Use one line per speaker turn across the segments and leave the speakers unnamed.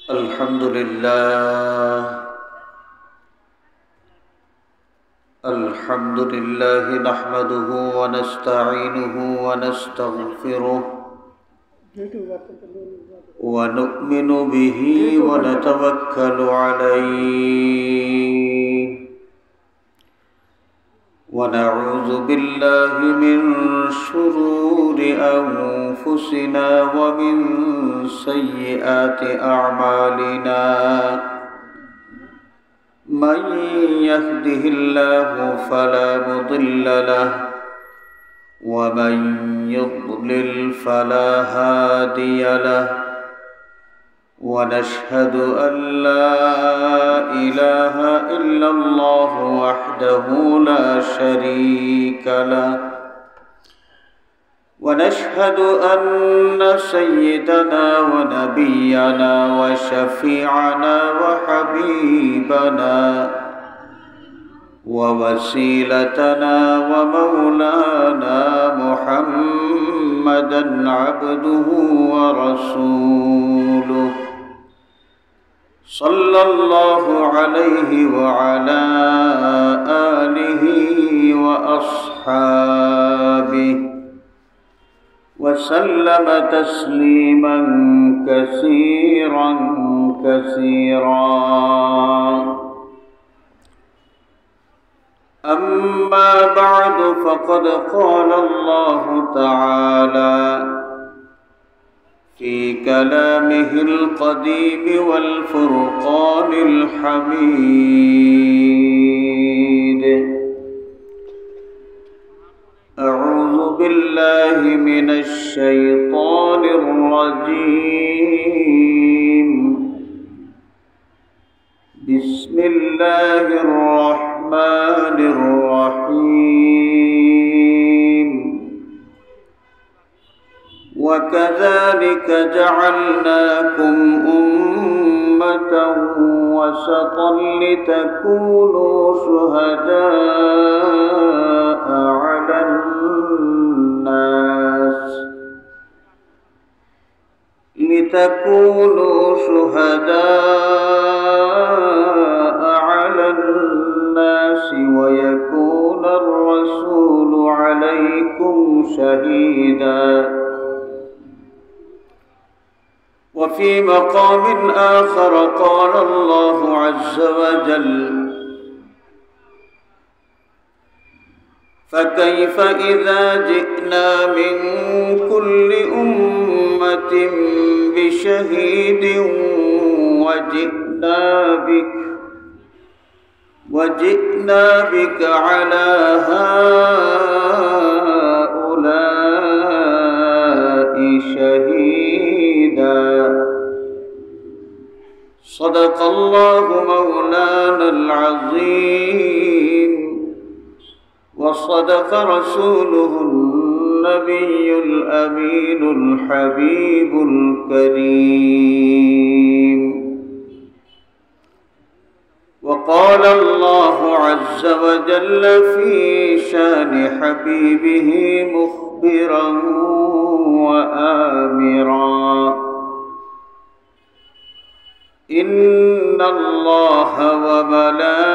الحمد لله نحمده ونستعينه ونستغفره ونؤمن به ونتوكل عليه ونعوذ بالله من شرور أنفسنا ومن سيئات أعمالنا من يهده الله فلا مضل له ومن يضلل فلا هادي له ونشهد أن لا إله إلا الله وحده لا شريك له ونشهد أن سيدنا ونبينا وشفيعنا وحبيبنا ووسيلتنا ومولانا محمدا عبده ورسوله صلى الله عليه وعلى آله وأصحابه وسلم تسليما كثيرا أما بعد فقد قال الله تعالى في كلامه القديم والفرقان الحميد أعوذ بالله من الشيطان الرجيم بسم الله الرحمن الرحيم وكذلك جعلناكم أمة وسطا لتكونوا شهداء على الناس ويكون الرسول عليكم شهيدا وفي مقام آخر قال الله عز وجل فكيف إذا جئنا من كل أمة بشهيد وجئنا بك على هؤلاء شهيدا صدق الله مولانا العظيم وصدق رسوله النبي الأمين الحبيب الكريم وقال الله عز وجل في شان حبيبه مخبرا وآمرا إن الله وملائكته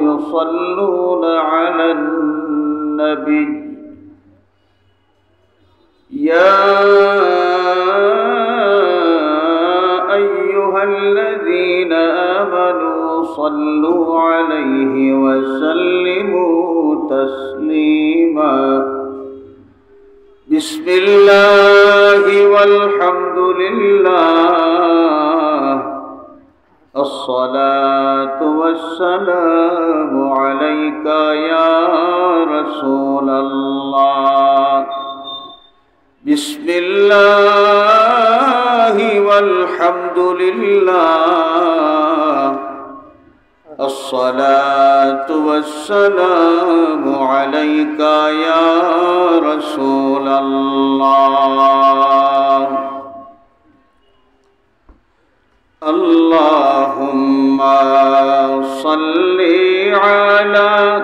يصلون على النبي يا أيها الذين آمنوا صلوا عليه وسلموا تسليما بسم الله والحمد لله الصلاة والسلام عليك يا رسول الله بسم الله والحمد لله الصلاة والسلام عليك يا رسول الله اللهم صل على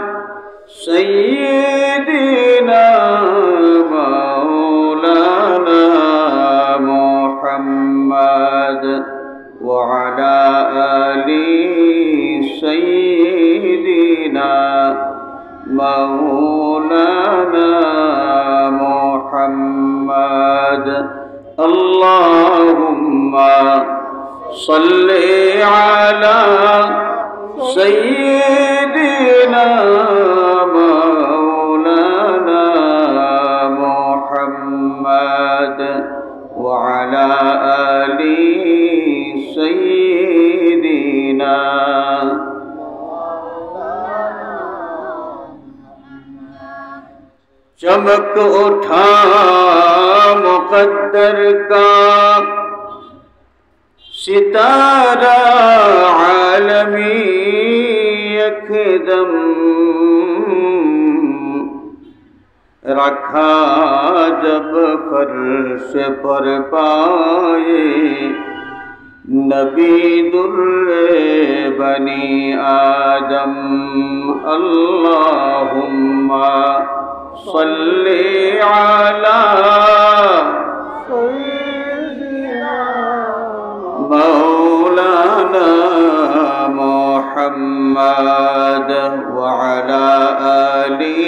سيدنا مولانا محمد सल्ले अला सय्यिदिना मौलाना मुहम्मद व अला आलि सय्यिदिना। चमक उठा मुक़द्दर का सितारा आलमी यकदम, रखा जब फर्श पर पाए नबी दुर्रे बनी आदम। अल्लाहुम्मा सल्ली अला मौलाना मुहम्मद व अला आलि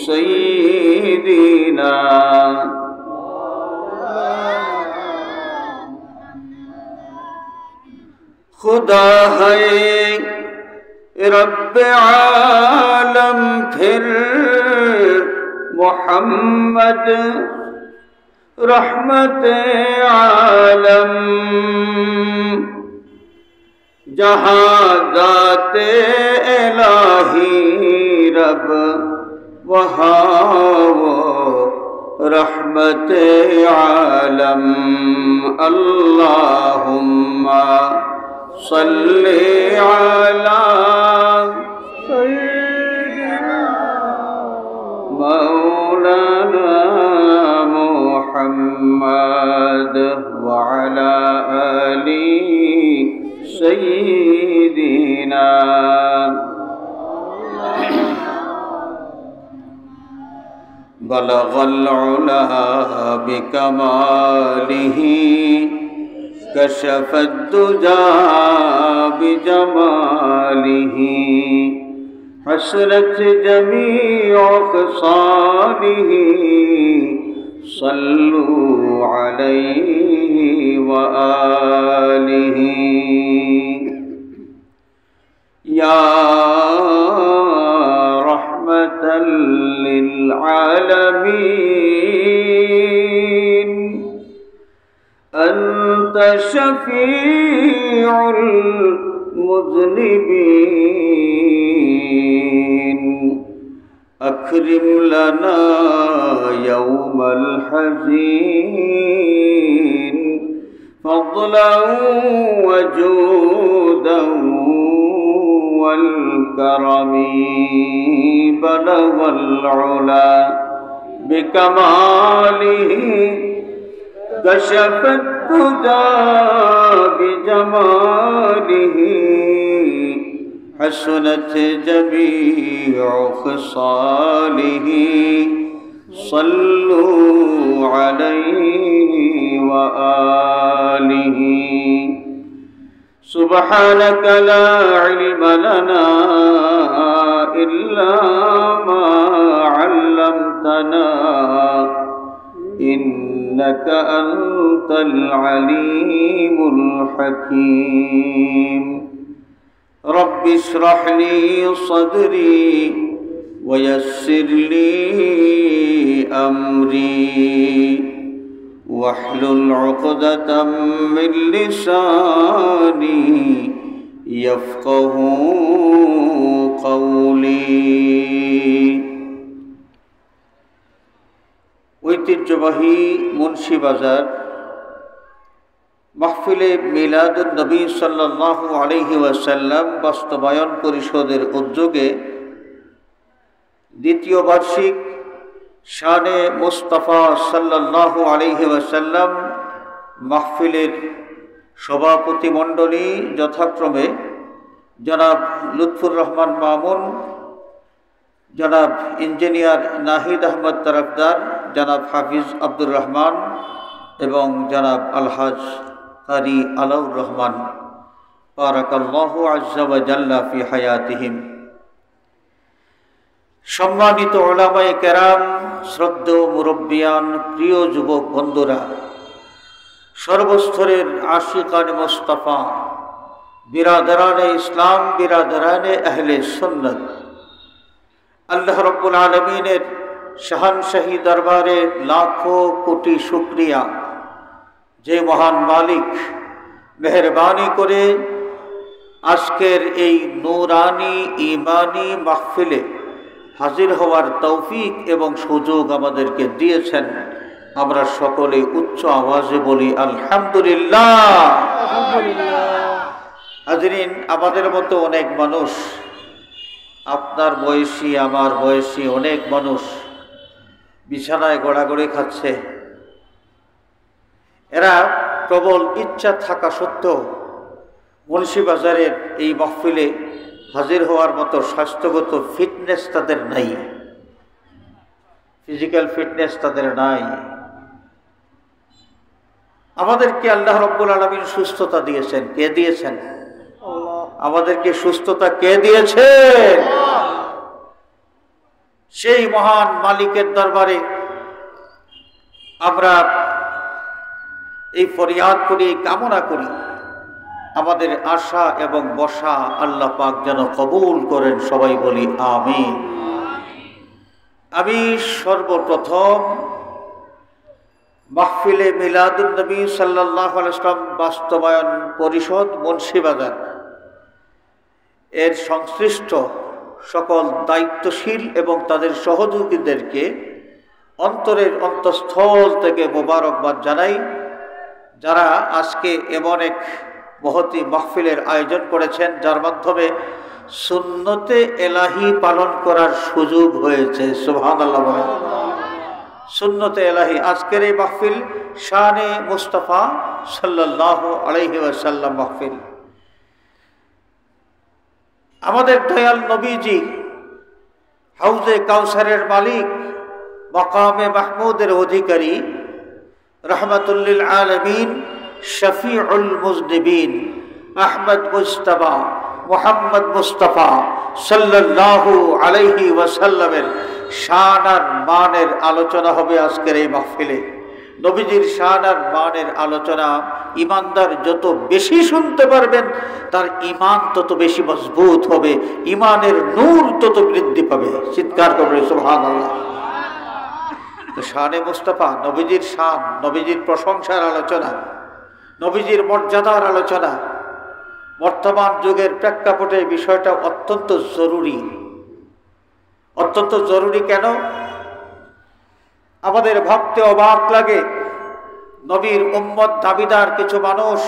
सय्यिदिना। खुदा है रब्बे आलम फिर मुहम्मद रहमते आलम। जहाँ ज़ाते इलाही रब वहाँ वो रहमते आलम। अल्लाहुम्मा सल्ली अला मौलाना मुहम्मद व अला आलि सय्यिदिना। बलगल उला बिकमालिही कशफद दुजा बिजमालिही। हसरत जमीअ ख़िसालिही सल्लू अलैहि व आलिही। या रहमतल लिल आलमीन अंत शफीउल मुज़निबीन। अक्रिम लना यौमल हज़ीन फ़ज़लन व जूदन वल करमी। बलगल उला बिकमालिही कशफत दुजा बिजमालिही। हसनत जमीअ ख़िसालिही सल्लू अलैहि व आलिही। सुब्हानक ला इल्म लना इल्ला मा अल्लमतना इन्नक अंतल अलीमुल हकीम। रब्बि इश्रह ली सदरी व यस्सिर ली अमरी वहलुल उक़दतम मिन लिसानी यफ़क़हू क़ौली। ঐতিহ্যবাহী মুন্সিবাজার মাহফিলে মিলাদুন নবী সাল্লাল্লাহু আলাইহি ওয়াসাল্লাম বাস্তবায়ন পরিষদের উদ্যোগে দ্বিতীয় বার্ষিক শানে মুস্তাফা সাল্লাল্লাহু আলাইহি ওয়াসাল্লাম মাহফিলের সভাপতি মণ্ডলী যথাক্রমে জনাব লুৎফুর রহমান মামুন, জনাব ইঞ্জিনিয়ার নাহিদ আহমদ তরফদার, জনাব হাফিজ আব্দুর রহমান এবং জনাব আলহাজ কারি আলাউর রহমান বারাকাল্লাহু আজ্জা ওয়া জাল্লা ফি হায়াতিহিম। সম্মানিত উলামায়ে কেরাম, শ্রদ্ধেয় মুরব্বিয়ান, প্রিয় যুবক বন্ধুরা, সর্বস্তরের আশিকানে মুস্তাফা, বিরাদরানে ইসলাম, বিরাদরানে আহলে সুন্নাত, আল্লাহ রাব্বুল আলামিনের শাহানশাহী দরবারে লাখো কোটি শুকরিয়া, যে মহান মালিক মেহেরবানি করে আজকের এই নূরানি ঈমানি মাহফিলে হাজির হওয়ার তৌফিক এবং সুযোগ আমাদেরকে দিয়েছেন। আমরা সকলে উচ্চ আওয়াজে বলি আলহামদুলিল্লাহ। হাজরিন, আমাদের মতো অনেক মানুষ, আপনার বয়সী আমার বয়সী অনেক মানুষ বিছানায় গড়াগড়ি খাচ্ছে। এরা প্রবল ইচ্ছা থাকা সত্ত্বেও মুন্সিবাজারের এই মাহফিলে হাজির হওয়ার মতো স্বাস্থ্যগত ফিটনেস তাদের নাই, ফিজিক্যাল ফিটনেস তাদের নাই। আমাদেরকে আল্লাহ রাব্বুল আলামিন সুস্থতা দিয়েছেন। কে দিয়েছেন? আমাদেরকে সুস্থতা কে দিয়েছেন? সেই মহান মালিকের দরবারে আমরা এই ফরিয়াদ করি, কামনা করি, আমাদের আশা এবং বসা আল্লাহ পাক যেন কবুল করেন। সবাই বলি আমিন। আমি সর্বপ্রথম মাহফিলে মিলাদুন নবী সাল্লাল্লাহু আলাইহি ওয়াসাল্লাম বাস্তবায়ন পরিষদ মুন্সিবাজার এর সংশ্লিষ্ট সকল দায়িত্বশীল এবং তাদের সহযোগীদেরকে অন্তরের অন্তঃস্থল থেকে মোবারকবাদ জানাই, যারা আজকে এমন এক মহতী মাহফিলের আয়োজন করেছেন যার মাধ্যমে সুন্নতে এলাহি পালন করার সুযোগ হয়েছে। সুবহানাল্লাহ। সুন্নতে এলাহি আজকের এই মাহফিল শানে মুস্তাফা সাল্লাল্লাহু আলাইহি ওয়াসাল্লাম মাহফিল। আমাদের দয়াল নবীজি হাউজে কাউসারের মালিক, মাকামে মাহমুদের অধিকারী, রহমাতুল্লিল আলামিন, শফিউল মুজনিবিন, আহমদ মুস্তাফা মুহাম্মদ মুস্তাফা সাল্লাল্লাহু আলাইহি ওয়াসাল্লামের শান আর মানের আলোচনা হবে আজকের এই মাহফিলে। নবীজির শান আর মানের আলোচনা ইমানদার যত বেশি শুনতে পারবেন তার ইমান তত বেশি মজবুত হবে, ইমানের নূর তত বৃদ্ধি পাবে। চিৎকার করবে সুবহানাল্লাহ। তো শানে মুস্তাফা, নবীজির শান, নবীজির প্রশংসার আলোচনা, নবীজির মর্যাদার আলোচনা বর্তমান যুগের প্রেক্ষাপটে বিষয়টা অত্যন্ত জরুরি। অত্যন্ত জরুরি কেন? আমাদের ভাবতে অবাক লাগে, নবীর উম্মত দাবিদার কিছু মানুষ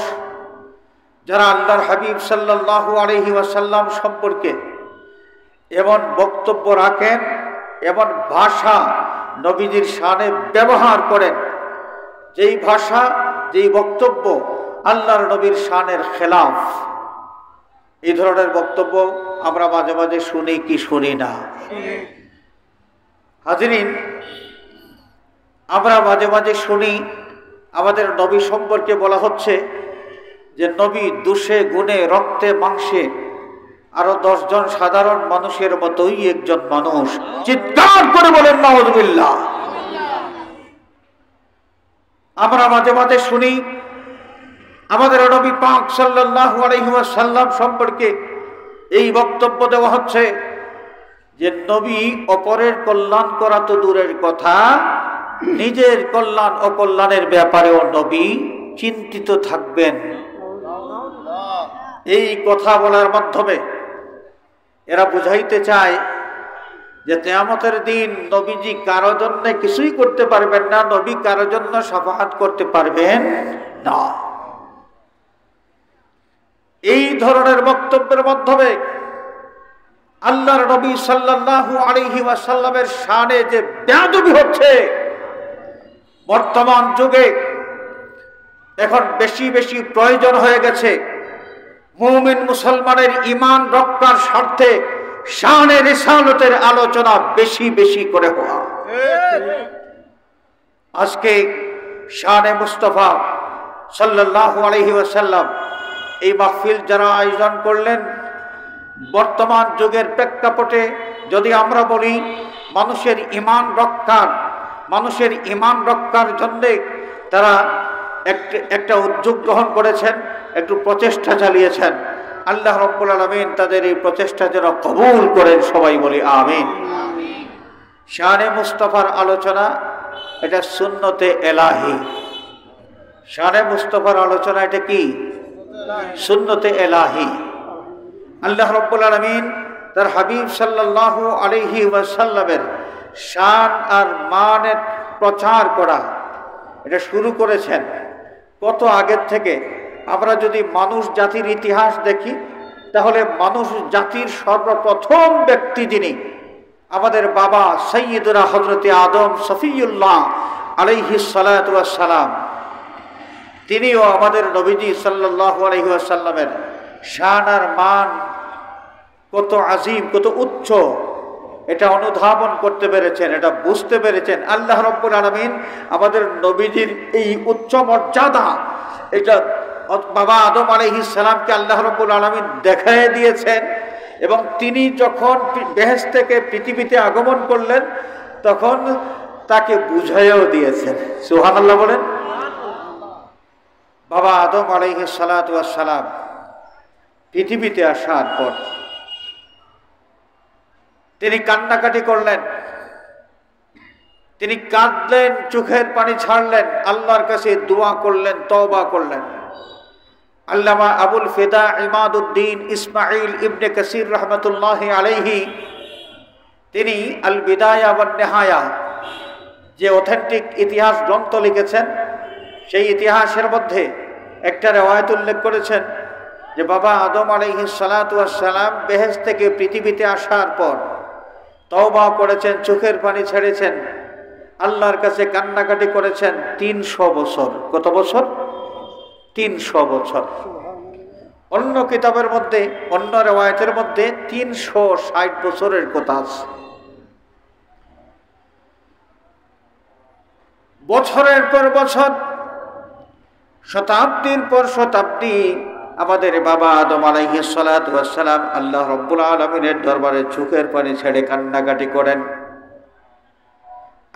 যারা আল্লাহর হাবিব সাল্লাল্লাহু আলাইহি ওয়াসাল্লাম সম্পর্কে এমন বক্তব্য রাখেন, এমন ভাষা নবীজির শানে ব্যবহার করেন, যেই ভাষা, যেই বক্তব্য আল্লাহর নবীর শানের খেলাফ। এই ধরনের বক্তব্য আমরা মাঝে মাঝে শুনি কি শুনি না? হাজরিন, আমরা মাঝে মাঝে শুনি আমাদের নবী সম্পর্কে বলা হচ্ছে যে নবী দোষে গুণে রক্তে মাংসে আরো 10 জন সাধারণ মানুষের মতোই একজন মানুষ। চিৎকার করে বলেন নাউযুবিল্লাহ। আমরা মাঝে মাঝে শুনি আমাদের নবী পাক সাল্লাল্লাহু আলাইহি ওয়াসাল্লাম সম্পর্কে এই বক্তব্য দেওয়া হচ্ছে যে নবী অপরের কল্যাণ করা তো দূরের কথা, নিজের কল্যাণ অকল্যাণের ব্যাপারেও নবী চিন্তিত থাকবেন। এই কথা বলার মাধ্যমে এরা বুঝাইতে চায় যে কিয়ামতের দিন নবীজি কারো জন্য কিছুই করতে পারবেন না, নবী কারো জন্য শাফাআত করতে পারবেন না। এই ধরনের বক্তব্যের মাধ্যমে আল্লাহর নবী সাল্লাল্লাহু আলাইহি ওয়াসাল্লামের শানে যে বেয়াদবি হচ্ছে, বর্তমান যুগে এখন বেশি বেশি প্রয়োজন হয়ে গেছে মুমিন মুসলমানের ঈমান রক্ষার স্বার্থে শানে রিসালাতের আলোচনা বেশি বেশি করে হওয়া। আজকে শানে মুস্তাফা সাল্লাল্লাহু আলাইহি ওয়াসাল্লাম এই মাহফিল যারা আয়োজন করলেন, বর্তমান যুগের প্রেক্ষাপটে যদি আমরা বলি মানুষের ঈমান রক্ষার জন্যে তারা একটা উদ্যোগ গ্রহণ করেছেন, একটু প্রচেষ্টা চালিয়েছেন। আল্লাহ রাব্বুল আলামিন তাদের এই প্রচেষ্টা যেন কবুল করেন, সবাই বলি আমিন। শানে মুস্তাফার আলোচনা, এটা সুন্নতে এলাহি। শানে মুস্তাফার আলোচনা এটা কি? সুন্নতে এলাহি। আল্লাহ রাব্বুল আলামিন তার হাবিব সাল্লাল্লাহু আলাইহি ওয়াসাল্লামের শান আর মানের প্রচার করা এটা শুরু করেছেন কত আগের থেকে। আমরা যদি মানুষ জাতির ইতিহাস দেখি, তাহলে মানুষ জাতির সর্বপ্রথম ব্যক্তি যিনি, আমাদের বাবা সাইয়্যিদুনা হযরতে আদম সফিউল্লাহ আলাইহিস সালাতু ওয়াস সালাম, তিনিও আমাদের নবীজি সাল্লাল্লাহু আলাইহি ওয়াসাল্লামের শান আর মান কত আজিম, কত উচ্চ, এটা অনুধাবন করতে পেরেছেন, এটা বুঝতে পেরেছেন। আল্লাহ রাব্বুল আলামিন আমাদের নবীজির এই উচ্চ মর্যাদা, এটা বাবা আদম আলাইহিস সালামকে আল্লাহ রাব্বুল আলামিন দেখায় দিয়েছেন। এবং তিনি যখন বেহেশত থেকে পৃথিবীতে আগমন করলেন, তখন তাকে বুঝাইও দিয়েছেন। সুবহানাল্লাহ বলেন। বাবা আদম আলাইহিস সালাতু ওয়াস সালাম পৃথিবীতে আসার পর তিনি কান্নাকাটি করলেন, তিনি কাঁদলেন, চোখের পানি ছাড়লেন, আল্লাহর কাছে দোয়া করলেন, তওবা করলেন। আল্লামা আবুল ফিদা ইমাদউদ্দিন ইসমাইল ইবনে কাসির রহমতুল্লাহি আলাইহি, তিনি আল বিদায়া ওয়ান নিহায়া যে অথেন্টিক ইতিহাস গ্রন্থ লিখেছেন, সেই ইতিহাসের মধ্যে একটা রিওয়ায়াত উল্লেখ করেছেন যে বাবা আদম আলাইহিস সালাতু ওয়াস সালাম বেহেশত থেকে পৃথিবীতে আসার পর তওবা করেছেন, চোখের পানি ছেড়েছেন, আল্লাহর কাছে কান্নাকাটি করেছেন ৩০০ বছর। কত বছর? ৩০০ বছর। অন্য কিতাবের মধ্যে, অন্য রিওয়ায়াতের মধ্যে ৩৬০ বছরের কথা আছে। বছরের পর বছর, শতাব্দীর পর শতাব্দী আমাদের বাবা আদম আলাইহিস সালাতু ওয়াস সালাম আল্লাহ রাব্বুল আলামিনের দরবারে চোখের পানি ছেড়ে কান্নাকাটি করেন।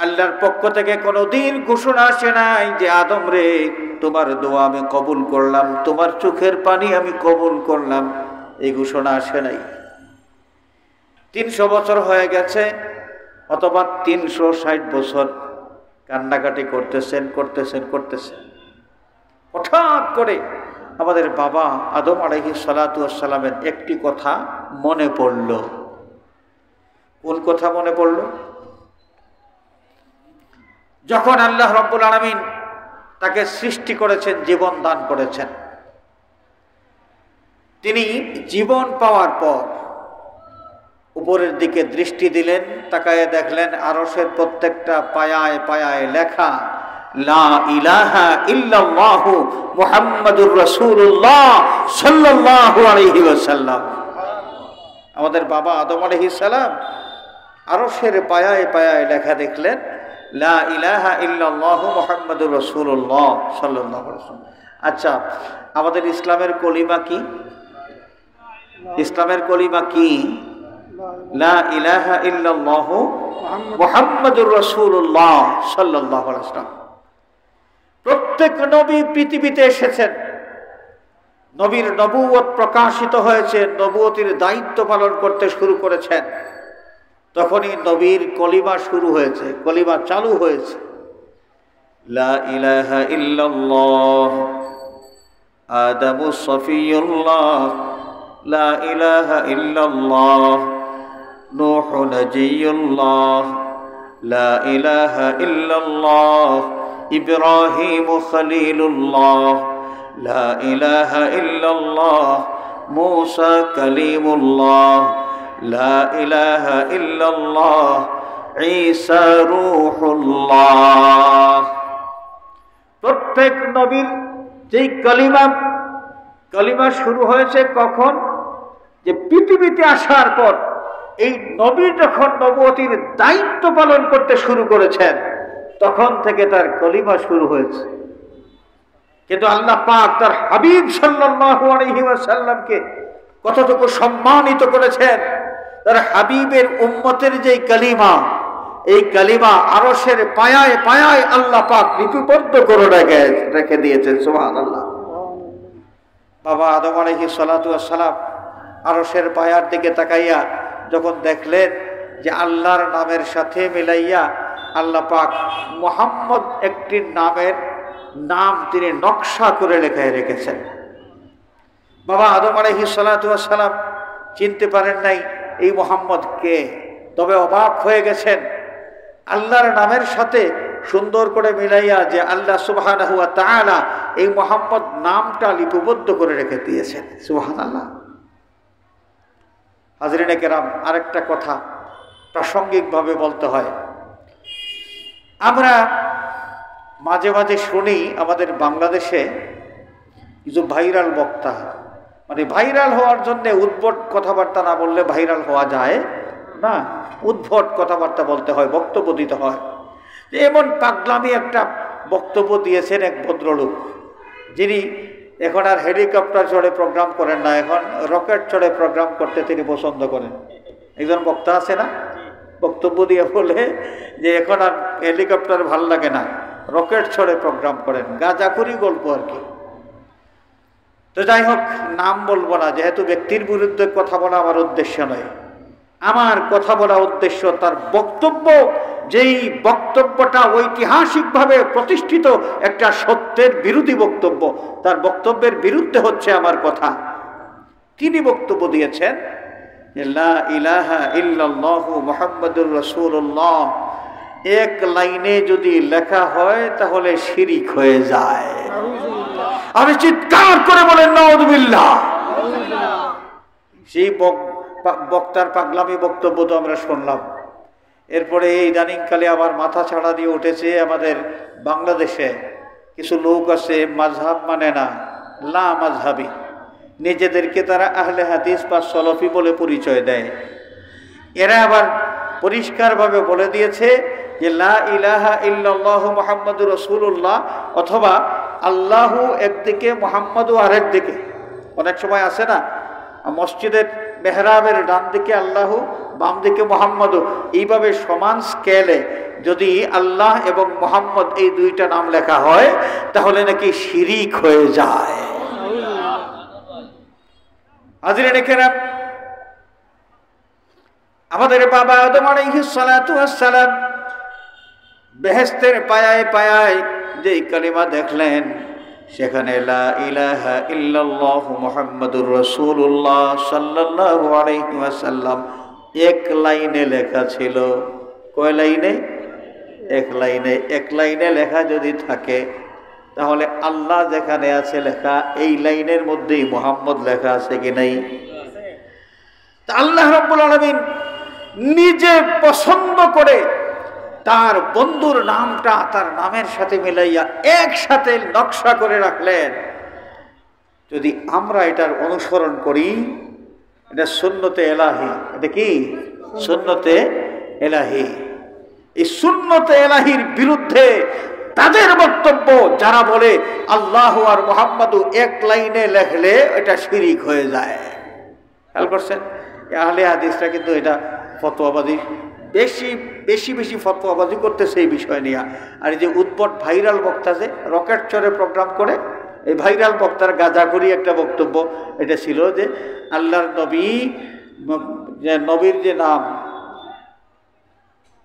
আল্লাহর পক্ষ থেকে কোনোদিন ঘোষণা আসে নাই যে আদম রে, তোমার দোয়া আমি কবুল করলাম, তোমার চোখের পানি আমি কবুল করলাম, এই ঘোষণা আসে নাই। ৩০০ বছর হয়ে গেছে, অথবা ৩৬০ বছর কান্নাকাটি করতেছেন। হঠাৎ করে আমাদের বাবা আদম আলাইহিস সালাতু ওয়াস সালামের একটি কথা মনে পড়ল। কোন কথা মনে পড়ল? যখন আল্লাহ রাব্বুল আলামিন তাকে সৃষ্টি করেছেন, জীবন দান করেছেন, তিনি জীবন পাওয়ার পর উপরের দিকে দৃষ্টি দিলেন, তাকায়ে দেখলেন আরশের প্রত্যেকটা পায়ায় পায়ায় লেখা লা ইলাহা ইল্লাল্লাহু মুহাম্মাদুর রাসূলুল্লাহ সাল্লাল্লাহু আলাইহি ওয়াসাল্লাম। আমাদের বাবা আদম আলাইহিস সালাম আরশের পায়ায় পায়ায় লেখা দেখলেন লা ইলাহা ইল্লাল্লাহু মুহাম্মাদুর রাসূলুল্লাহ সাল্লাল্লাহু আলাইহি ওয়াসাল্লাম। আচ্ছা, আমাদের ইসলামের কলিমা কি? ইসলামের কলিমা কি? লা ইলাহা ইল্লাল্লাহু মুহাম্মাদুর রাসূলুল্লাহ সাল্লাল্লাহু আলাইহি ওয়াসাল্লাম। প্রত্যেক নবী পৃথিবীতে এসেছেন, নবীর নবুয়ত প্রকাশিত হয়েছে, নবুয়তের দায়িত্ব পালন করতে শুরু করেছেন, তখনই নবীর কলিমা শুরু হয়েছে, কলিমা চালু হয়েছে। লা ইলাহা ইল্লাল্লাহ আদামু সফিয়ুল্লাহ, লা ইলাহা ইল্লাল্লাহ নূহ নজিয়ুল্লাহ, লা ইলাহা ইল্লাল্লাহ ইব্রাহিম খলিলুল্লাহ, লা ইলাহা ইল্লাল্লাহ মুসা কালিমুল্লাহ, লা ইলাহা ইল্লাল্লাহ ঈসা রূহুল্লাহ। প্রত্যেক নবীর যেই কালিমা শুরু হয়েছে কখন? যে পৃথিবীতে আসার পর এই নবী যখন নবুয়তির দায়িত্ব পালন করতে শুরু করেছেন, তখন থেকে তার কলিমা শুরু হয়েছে। কিন্তু আল্লাহ পাক তার হাবিব সাল্লাল্লাহু আলাইহি ওয়াসাল্লামকে কতটুকু সম্মানিত করেছেন। তার হাবিবের উম্মতের যে কালিমা, এই কালিমা আরশের পায়ায় পায়ায় আল্লাহ পাক লিপিবদ্ধ করে রেখে দিয়েছেন। সুবহানাল্লাহ। বাবা আদম আলাইহিস সালাতু ওয়াস সালাম আরশের পায়ার দিকে তাকাইয়া যখন দেখলেন যে আল্লাহর নামের সাথে মিলাইয়া আল্লাহ পাক মুহাম্মদ একটি নাম তিনি নকশা করে লেখায় রেখেছেন। বাবা আদম আলাইহিস সালাতু ওয়াস সালাম চিনতে পারেন নাই এই মুহাম্মদ কে, তবে অবাক হয়ে গেছেন আল্লাহর নামের সাথে সুন্দর করে মিলাইয়া যে আল্লাহ সুবহানাহু ওয়া তাআলা এই মুহাম্মদ নামটা লিপিবদ্ধ করে রেখে দিয়েছেন। সুবহানাল্লাহ। হাজরিনে কেরাম, আরেকটা কথা প্রাসঙ্গিকভাবে বলতে হয়। আমরা মাঝে মাঝে শুনি আমাদের বাংলাদেশে কিছু ভাইরাল বক্তা, মানে ভাইরাল হওয়ার জন্য উদ্ভট কথাবার্তা না বললে ভাইরাল হওয়া যায় না, উদ্ভট কথাবার্তা বলতে হয়, বক্তব্য দিতে হয়। এমন পাগলামি একটা বক্তব্য দিয়েছেন এক ভদ্রলোক, যিনি এখন আর হেলিকপ্টার চড়ে প্রোগ্রাম করেন না, এখন রকেট চড়ে প্রোগ্রাম করতে তিনি পছন্দ করেন। একজন বক্তা আছে না, বক্তব্য দিয়ে বলে যে এখন আর হেলিকপ্টার ভাল লাগে না, রকেট চড়ে প্রোগ্রাম করেন, গাঁজাখুরি গল্প আর কি। তো যাই হোক, নাম বলবো না, যেহেতু ব্যক্তির বিরুদ্ধে কথা বলা আমার উদ্দেশ্য নয়। আমার কথা বলা উদ্দেশ্য তার বক্তব্য, যেই বক্তব্যটা ঐতিহাসিকভাবে প্রতিষ্ঠিত একটা সত্যের বিরোধী বক্তব্য, তার বক্তব্যের বিরুদ্ধে হচ্ছে আমার কথা। তিনি বক্তব্য দিয়েছেন লা ইলাহা ইল্লাল্লাহু মুহাম্মাদুর রাসূলুল্লাহ এক লাইনে যদি লেখা হয় তাহলে শিরিক হয়ে যায়। আমি চিৎকার করে বলেন নাউযুবিল্লাহ। সেই বক্তার পাগলামি বক্তব্য তো আমরা শুনলাম। এরপরে এই ইদানিংকালে আবার মাথা ছাড়া দিয়ে উঠেছে আমাদের বাংলাদেশে কিছু লোক আছে মাযহাব মানে না, লা মাযহাবী, নিজেদেরকে তারা আহলে হাদিস বা সলফি বলে পরিচয় দেয়। এরা আবার পরিষ্কারভাবে বলে দিয়েছে যে লা ইলাহা ইল্লাল্লাহু মুহাম্মাদুর রাসূলুল্লাহ, অথবা আল্লাহু একদিকে মুহাম্মাদু আরেক দিকে। অনেক সময় আছে না, মসজিদের মেহরাবের ডান দিকে আল্লাহু, বাম দিকে মুহাম্মাদু, এইভাবে সমান স্কেলে যদি আল্লাহ এবং মুহাম্মদ এই দুইটা নাম লেখা হয় তাহলে নাকি শিরিক হয়ে যায়। হাজিরিন কেরাম, আমাদের বাবা আদম আলাইহিস সালাতু ওয়াস সালাম বেহেশতের পায়ায় পায়ায় যে কালিমা দেখলেন, সেখানে লা ইলাহা ইল্লাল্লাহু মুহাম্মাদুর রাসূলুল্লাহ সাল্লাল্লাহু আলাইহি ওয়াসাল্লাম এক লাইনে লেখা ছিল। কয় লাইনে? এক লাইনে। এক লাইনে লেখা যদি থাকে তাহলে আল্লাহ যেখানে আছে লেখা, এই লাইনের মধ্যেই মুহাম্মদ লেখা আছে কি নাই? তা আল্লাহ রাব্বুল আলামিন নিজে পছন্দ করে তার বন্ধুর নামটা তার নামের সাথে মিলাইয়া একসাথে নকশা করে রাখলেন। যদি আমরা এটার অনুসরণ করি, এটা সুন্নতে এলাহি। এটা কি? সুন্নতে এলাহি। এই সুন্নতে এলাহির বিরুদ্ধে তাদের বক্তব্য, যারা বলে আল্লাহ আর মুহাম্মাদু এক লাইনে লেখলে এটা শিরিক হয়ে যায়। খেয়াল করছেন? আহলে হাদিসরা কিন্তু এটা ফতোয়াবাদী, বেশি বেশি বেশি ফতোয়াবাজি করতেছে এই বিষয় নিয়ে। আর এই যে উদ্ভট ভাইরাল বক্তা যে রকেট চড়ে প্রোগ্রাম করে, এই ভাইরাল বক্তার গাঁজাখুরি একটা বক্তব্য এটা ছিল যে আল্লাহর নবী, নবীর যে নাম,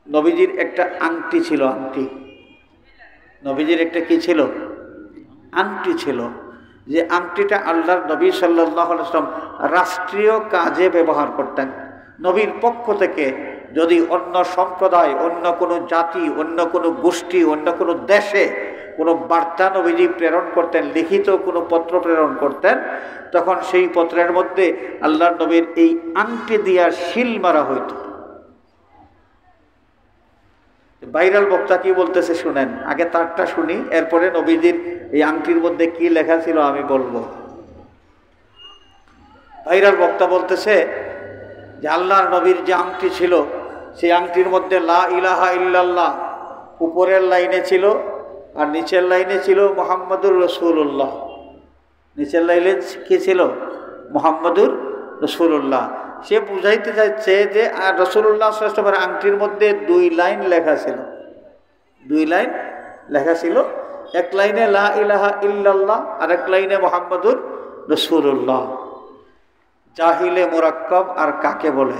নবীজির একটা আংটি ছিল, আংটি, নবীজির একটা কি ছিল? আংটি ছিল। যে আংটিটা আল্লাহর নবী সাল্লাল্লাহু আলাইহি ওয়াসাল্লাম রাষ্ট্রীয় কাজে ব্যবহার করতেন। নবীর পক্ষ থেকে যদি অন্য সম্প্রদায়, অন্য কোনো জাতি, অন্য কোনো গোষ্ঠী, অন্য কোনো দেশে কোনো বার্তা নবীজি প্রেরণ করতেন, লিখিত কোনো পত্র প্রেরণ করতেন, তখন সেই পত্রের মধ্যে আল্লাহর নবীর এই আংটি দিয়া শিল মারা হইত। ভাইরাল বক্তা কি বলতেছে শুনেন, আগে তারটা শুনি, এরপরে নবীজির এই আংটির মধ্যে কি লেখা ছিল আমি বলবো। ভাইরাল বক্তা বলতেছে যে আল্লাহর নবীর যে আংটি ছিল, সেই আংটির মধ্যে লা ইলাহা ইল্লাল্লাহ উপরের লাইনে ছিল, আর নিচের লাইনে ছিল মুহাম্মাদুর রাসূলুল্লাহ। নিচের লাইনে কি ছিল? মুহাম্মাদুর রাসূলুল্লাহ। সে বুঝাইতে চাইছে যে রাসূলুল্লাহ সাল্লাল্লাহু আলাইহি ওয়াসাল্লামের আংটির মধ্যে 2 লাইন লেখা ছিল, 2 লাইন লেখা ছিল। এক লাইনে লা ইলাহা ইল্লাল্লাহ, আর এক লাইনে মুহাম্মাদুর রাসূলুল্লাহ। জাহিলে মুরাক্কাব আর কাকে বলে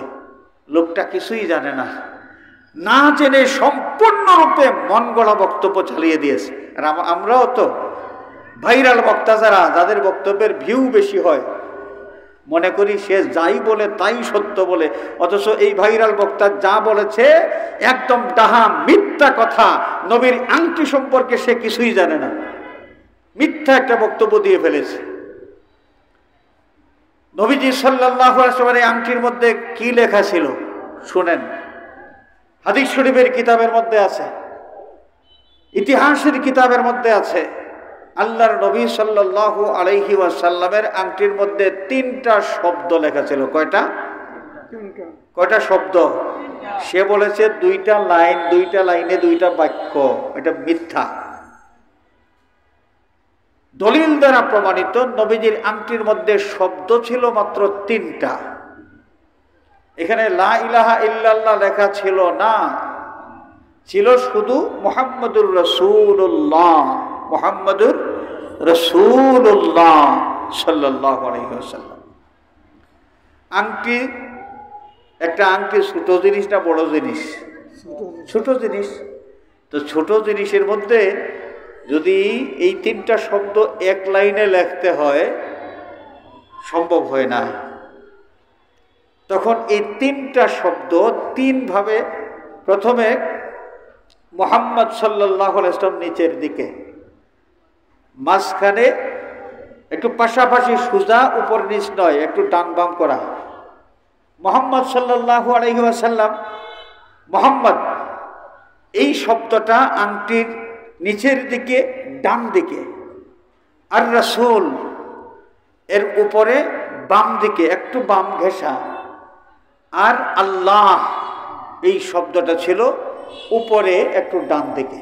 লোকটা কিছুই জানে না, না জেনে সম্পূর্ণরূপে মন গড়া বক্তব্য চালিয়ে দিয়েছে। আর আমরাও তো ভাইরাল বক্তা যাদের বক্তব্যের ভিউ বেশি হয়, মনে করি সে যাই বলে তাই সত্য বলে, অথচ এই ভাইরাল বক্তা যা বলেছে একদম ডাহা মিথ্যা কথা। নবীর আংটি সম্পর্কে সে কিছুই জানে না, মিথ্যা একটা বক্তব্য দিয়ে ফেলেছে। নবীজি সাল্লাল্লাহু আলাইহি ওয়াসাল্লামের আংটির মধ্যে কি লেখা ছিল শুনেন। হাদিস শরীফের কিতাবের মধ্যে আছে, ইতিহাসের কিতাবের মধ্যে আছে। আল্লাহর নবী সাল্লাল্লাহু আলাইহি ওয়াসাল্লামের আংটির মধ্যে 3টা শব্দ লেখা ছিল। কয়টা শব্দ? সে বলেছে 2টা লাইন, 2টা লাইনে 2টা বাক্য। এটা মিথ্যা। দলিল দ্বারা প্রমাণিত নবীজির আংটির মধ্যে শব্দ ছিল মাত্র 3টা। এখানে লা ইলাহা ইল্লাল্লাহ লেখা ছিল না, ছিল শুধু মুহাম্মাদুর রাসূলুল্লাহ, মুহাম্মাদুর রাসূলুল্লাহ সাল্লাল্লাহু আলাইহি ওয়াসাল্লাম। আংটি, একটা আংটি ছোট জিনিস না বড় জিনিস? ছোট জিনিস। তো ছোট জিনিসের মধ্যে যদি এই 3টা শব্দ এক লাইনে লিখতে হয়, সম্ভব হয় না। তখন এই 3টা শব্দ 3 ভাবে, প্রথমে মুহাম্মদ সাল্লাল্লাহু আলাইহি ওয়াসাল্লাম নিচের দিকে, মাঝখানে একটু পাশাপাশি সোজা, উপর নিচ নয়, একটু ডান বাম করা। মুহাম্মদ সাল্লাল্লাহু আলাইহি ওয়াসাল্লাম, মুহাম্মদ এই শব্দটা আংটির নিচের দিকে ডান দিকে, আর রাসূল এর উপরে বাম দিকে একটু বাম ঘেঁষা, আর আল্লাহ এই শব্দটা ছিল উপরে একটু ডান দিকে।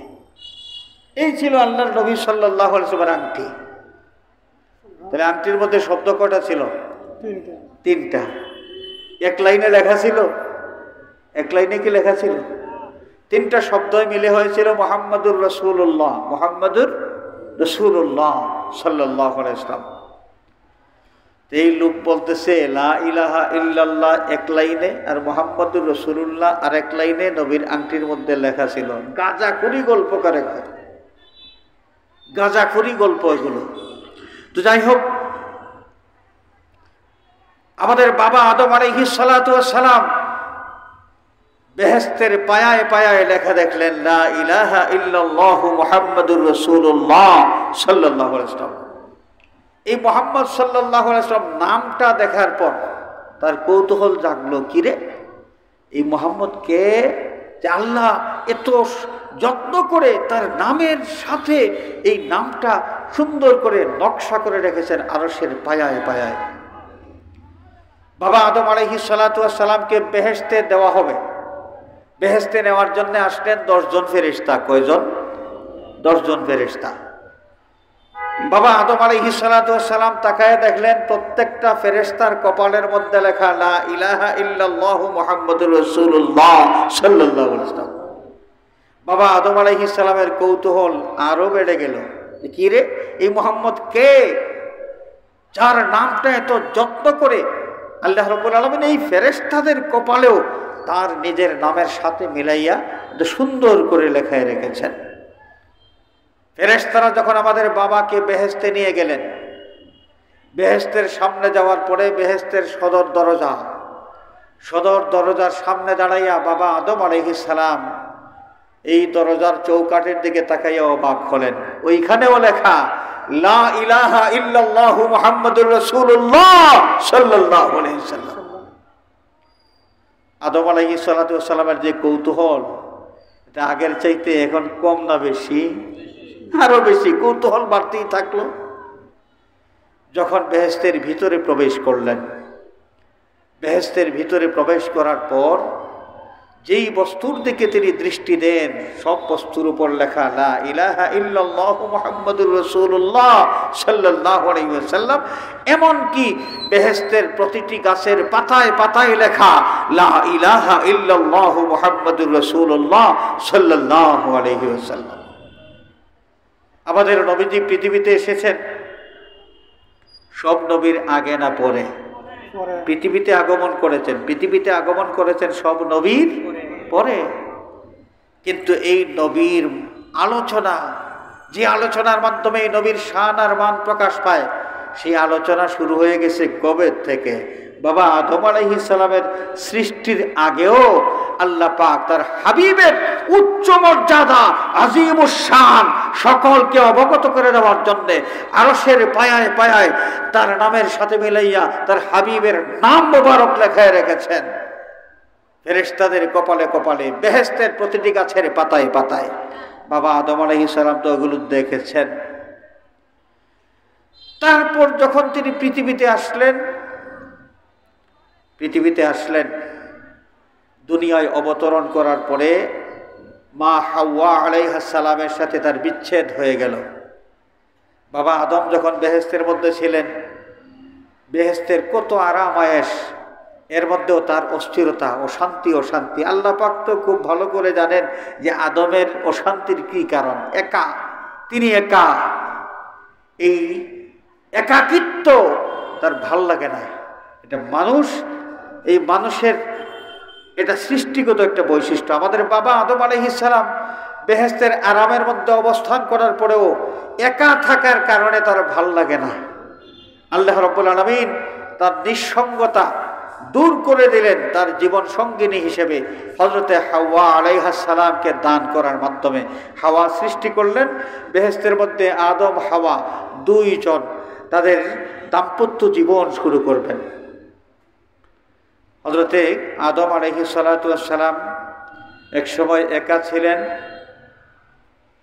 এই ছিল আল্লাহর নবী সাল্লাল্লাহু আলাইহি ওয়াসাল্লামের আংটি। তাহলে আংটির মধ্যে শব্দ কয়টা ছিল? 3টা। এক লাইনে লেখা ছিল? এক লাইনে কি লেখা ছিল? 3টা শব্দই মিলে হয়েছিল মুহাম্মাদুর রাসূলুল্লাহ, মুহাম্মাদুর রাসূলুল্লাহ সাল্লাল্লাহু আলাইহি ওয়াসাল্লাম। এই লোক বলতেছে লা ইলাহা ইল্লাল্লাহ এক লাইনে, আর মুহাম্মাদুর রাসূলুল্লাহ আর এক লাইনে নবীর আংটির মধ্যে লেখা ছিল। গাঁজাখুরি গল্প করে, গাঁজাখুরি গল্প এগুলো। তো যাই হোক, আমাদের বাবা আদম আলাইহিস সালাতু ওয়াস সালাম বেহেশতের পায়ায় পায়ায় লেখা দেখলেন লা ইলাহা ইল্লাল্লাহু মুহাম্মাদুর রাসূলুল্লাহ সাল্লাল্লাহু আলাইহি ওয়াসাল্লাম। এই মুহাম্মদ সাল্লাল্লাহু আলাইহি ওয়াসাল্লাম নামটা দেখার পর তার কৌতূহল জাগলো, কিরে এই মুহাম্মদ কে? যে আল্লাহ এত যত্ন করে তার নামের সাথে এই নামটা সুন্দর করে নকশা করে রেখেছেন আরশের পায়ায় পায়ায়। বাবা আদম আলাইহিস সালাতু ওয়াস সালামকে বেহেশতে দেওয়া হবে। বেহেশতে নেওয়ার জন্য আসলেন 10 জন ফেরেশতা। কয়জন? 10 জন ফেরেশতা। বাবা আদম আলাইহিস সালাতু ওয়াস সালাম তাকায় দেখলেন প্রত্যেকটা ফেরেশতার কপালের মধ্যে লেখা লা ইলাহা ইল্লাল্লাহু মুহাম্মাদুর রাসূলুল্লাহ সাল্লাল্লাহু আলাইহি ওয়াসাল্লাম। বাবা আদম আলাইহিস সালামের কৌতূহল আরো বেড়ে গেল, কি রে এই মুহাম্মদ কে, যার নামটা এত যত্ন করে আল্লাহ রাব্বুল আলামিন এই ফেরেশতাদের কপালেও তার নিজের নামের সাথে মিলাইয়া সুন্দর করে লেখায় রেখেছেন। ফেরেশতারা যখন আমাদের বাবাকে বেহেশতে নিয়ে গেলেন, বেহেশতের সামনে যাওয়ার পরে বেহেশতের সদর দরজার সামনে দাঁড়াইয়া বাবা আদম আলাইহিস সালাম এই দরজার চৌকাঠের দিকে তাকাইয়া অবাক হলেন। ওইখানেও লেখা লা ইলাহা ইল্লাল্লাহু মুহাম্মাদুর রাসূলুল্লাহ সাল্লাল্লাহু আলাইহি ওয়াসাল্লাম। আদম আলাইহিস সালাতু ওয়াস সালামের যে কৌতূহল, এটা আগের চাইতে এখন কম না বেশি? আরো বেশি কৌতূহল বাড়তেই থাকলো। যখন বেহেশতের ভিতরে প্রবেশ করলেন, বেহেশতের ভিতরে প্রবেশ করার পর যেই বস্তুর দিকে তিনি দৃষ্টি দেন সব বস্তুর উপর লেখা লা ইলাহা ইল্লাল্লাহু মুহাম্মাদুর রাসূলুল্লাহ সাল্লাল্লাহু আলাইহি ওয়াসাল্লাম। এমনকি বেহেশতের প্রতিটি গাছের পাতায় পাতায় লেখা লা ইলাহা ইল্লাল্লাহু মুহাম্মাদুর রাসূলুল্লাহ সাল্লাল্লাহু আলাইহি ওয়াসাল্লাম। আমাদের নবীজি পৃথিবীতে এসেছেন সব নবীর আগে না পরে? পৃথিবীতে আগমন করেছেন সব নবীর পরে। কিন্তু এই নবীর আলোচনা, যে আলোচনার মাধ্যমে এই নবীর শান আর মান প্রকাশ পায়, সেই আলোচনা শুরু হয়ে গেছে কবে থেকে? বাবা আদম আলাইহিস সালামের সৃষ্টির আগেও আল্লাহ পাক তার হাবিবের উচ্চ মর্যাদা আজিমুস শান সকলকে অবগত করে দেওয়ার জন্যে আরশের পায়ায় পায়ায় তার নামের সাথে মিলাইয়া তার হাবিবের নাম মোবারক লেখায় রেখেছেন। ফেরেশতাদের কপালে কপালে, বেহেশতের প্রতিটি গাছের পাতায় পাতায়। বাবা আদম আলাইহিস সালাম তো ওগুলো দেখেছেন। তারপর যখন তিনি পৃথিবীতে আসলেন, দুনিয়ায় অবতরণ করার পরে মা হাওয়া আলাইহিস সালামের সাথে তার বিচ্ছেদ হয়ে গেল। বাবা আদম যখন বেহেশতের মধ্যে ছিলেন, বেহেশতের কত আরাম আয়েশ, এর মধ্যেও তার অস্থিরতা, অশান্তি। আল্লাহ পাক তো খুব ভালো করে জানেন যে আদমের অশান্তির কি কারণ। তিনি একা। এই একাকিত্ব তার ভাল লাগে না। এটা এই মানুষের এটা সৃষ্টিগত একটা বৈশিষ্ট্য। আমাদের বাবা আদম আলাইহিস সালাম বেহেশতের আরামের মধ্যে অবস্থান করার পরেও একা থাকার কারণে তার ভাল লাগে না। আল্লাহ রাব্বুল আলামিন তার নিঃসঙ্গতা দূর করে দিলেন তার জীবন সঙ্গিনী হিসেবে হযরতে হাওয়া আলাইহিস সালামকে দান করার মাধ্যমে। হাওয়া সৃষ্টি করলেন বেহেশতের মধ্যে। আদম হাওয়া দুইজন তাদের দাম্পত্য জীবন শুরু করবেন। হযরতে আদম আলাইহিস সালাম এক সময় একা ছিলেন,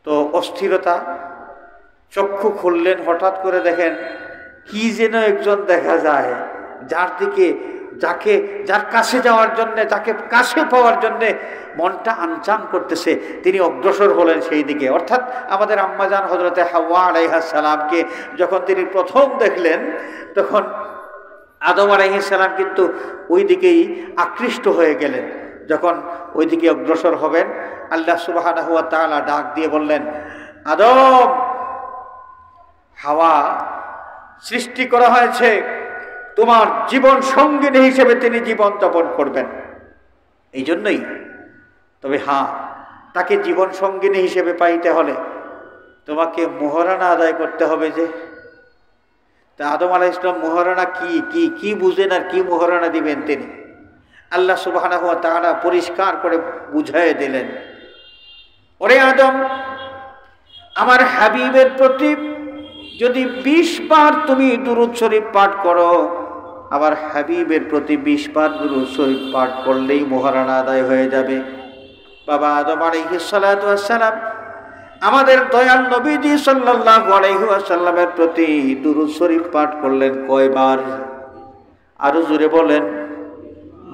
তো অস্থিরতা, চক্ষু খুললেন, হঠাৎ করে দেখেন কি যেন একজন দেখা যায়, যার কাছে যাওয়ার জন্যে, যাকে কাছে পাওয়ার জন্যে মনটা আনচান করতেছে। তিনি অগ্রসর হলেন সেই দিকে। অর্থাৎ আমাদের আম্মাজান হযরতে হাওয়া আলাইহিস সালামকে যখন তিনি প্রথম দেখলেন, তখন আদম আলাইহিস সালাম কিন্তু ওই দিকেই আকৃষ্ট হয়ে গেলেন। যখন ওই দিকে অগ্রসর হবেন, আল্লাহ সুবহানাহু ওয়া তাআলা ডাক দিয়ে বললেন, আদম, হাওয়া সৃষ্টি করা হয়েছে, তোমার জীবন সঙ্গিনী হিসেবে তিনি জীবন যাপন করবেন। এই জন্যই তবে তাকে জীবন সঙ্গিনী হিসেবে পাইতে হলে তোমাকে মোহরানা আদায় করতে হবে। যে তা আদম আলাইহিস সালাম মোহরানা কি বুঝেন আর কি মোহরানা দিবেন তিনি? আল্লাহ সুবহানাহু ওয়া তাআলা পরিষ্কার করে বুঝাই দিলেন, ওরে আদম, আমার হাবিবের প্রতি যদি 20 বার তুমি দুরূদ শরীফ পাঠ করো, আমার হাবিবের প্রতি 20 বার দুরূদ শরীফ পাঠ করলেই মোহরানা আদায় হয়ে যাবে। বাবা আদম আলাইহিস সালাতু ওয়াস সালাম আমাদের দয়াল নবীজি সাল্লাল্লাহু আলাইহি ওয়াসাল্লামের প্রতি দুরূদ শরীফ পাঠ করলেন কয়বার? আরো জোরে বলেন,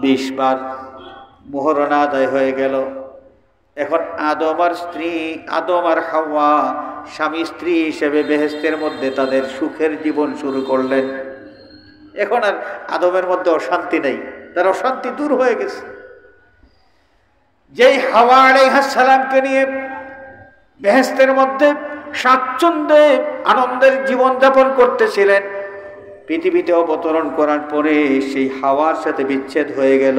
20 বার। মোহরানা আদায় হয়ে গেল। এখন আদম আর হাওয়া স্বামী স্ত্রী হিসেবে বেহেশতের মধ্যে তাদের সুখের জীবন শুরু করলেন। এখন আর আদমের মধ্যে অশান্তি নেই, তার অশান্তি দূর হয়ে গেছে। যেই হাওয়া আলাইহিস সালামকে নিয়ে বেহেশতের মধ্যে স্বাচ্ছন্দ্যে আনন্দের জীবন যাপন করতেছিলেন, পৃথিবীতে অবতরণ করার পরে সেই হাওয়ার সাথে বিচ্ছেদ হয়ে গেল।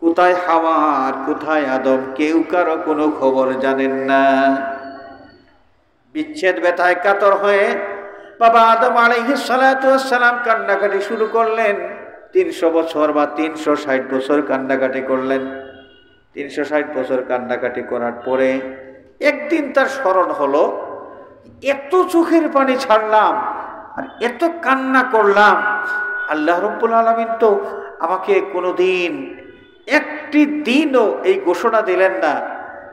কোথায় হাওয়া আর কোথায় আদম, কেউ কারো কোনো খবর জানেন না। বিচ্ছেদ ব্যথায় কাতর হয়ে বাবা আদম আলাইহিস সালাতু ওয়াস সালাম কান্নাকাটি শুরু করলেন। 300 বছর বা 360 বছর কান্নাকাটি করলেন। 360 বছর কান্নাকাটি করার পরে একদিন তার স্মরণ হলো, এত চোখের পানি ছাড়লাম আর এত কান্না করলাম, আল্লাহ রাব্বুল আলামিন তো আমাকে কোনোদিন একটি দিনও এই ঘোষণা দিলেন না।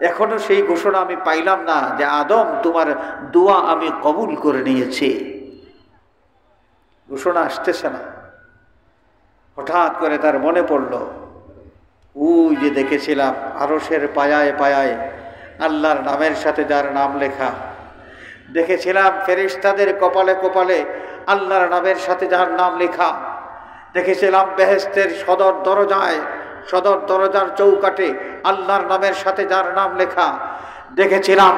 এখনো সেই ঘোষণা আমি পাইলাম না যে আদম, তোমার দোয়া আমি কবুল করে নিয়েছি। ঘোষণা আসতেছে না। হঠাৎ করে তার মনে পড়ল, ওই যে দেখেছিলাম আরশের পায়ায় পায়ায় আল্লাহর নামের সাথে যার নাম লেখা, দেখেছিলাম ফেরেশতাদের কপালে কপালে আল্লাহর নামের সাথে যার নাম লেখা, দেখেছিলাম বেহেশতের সদর দরজার চৌকাঠে আল্লাহর নামের সাথে যার নাম লেখা, দেখেছিলাম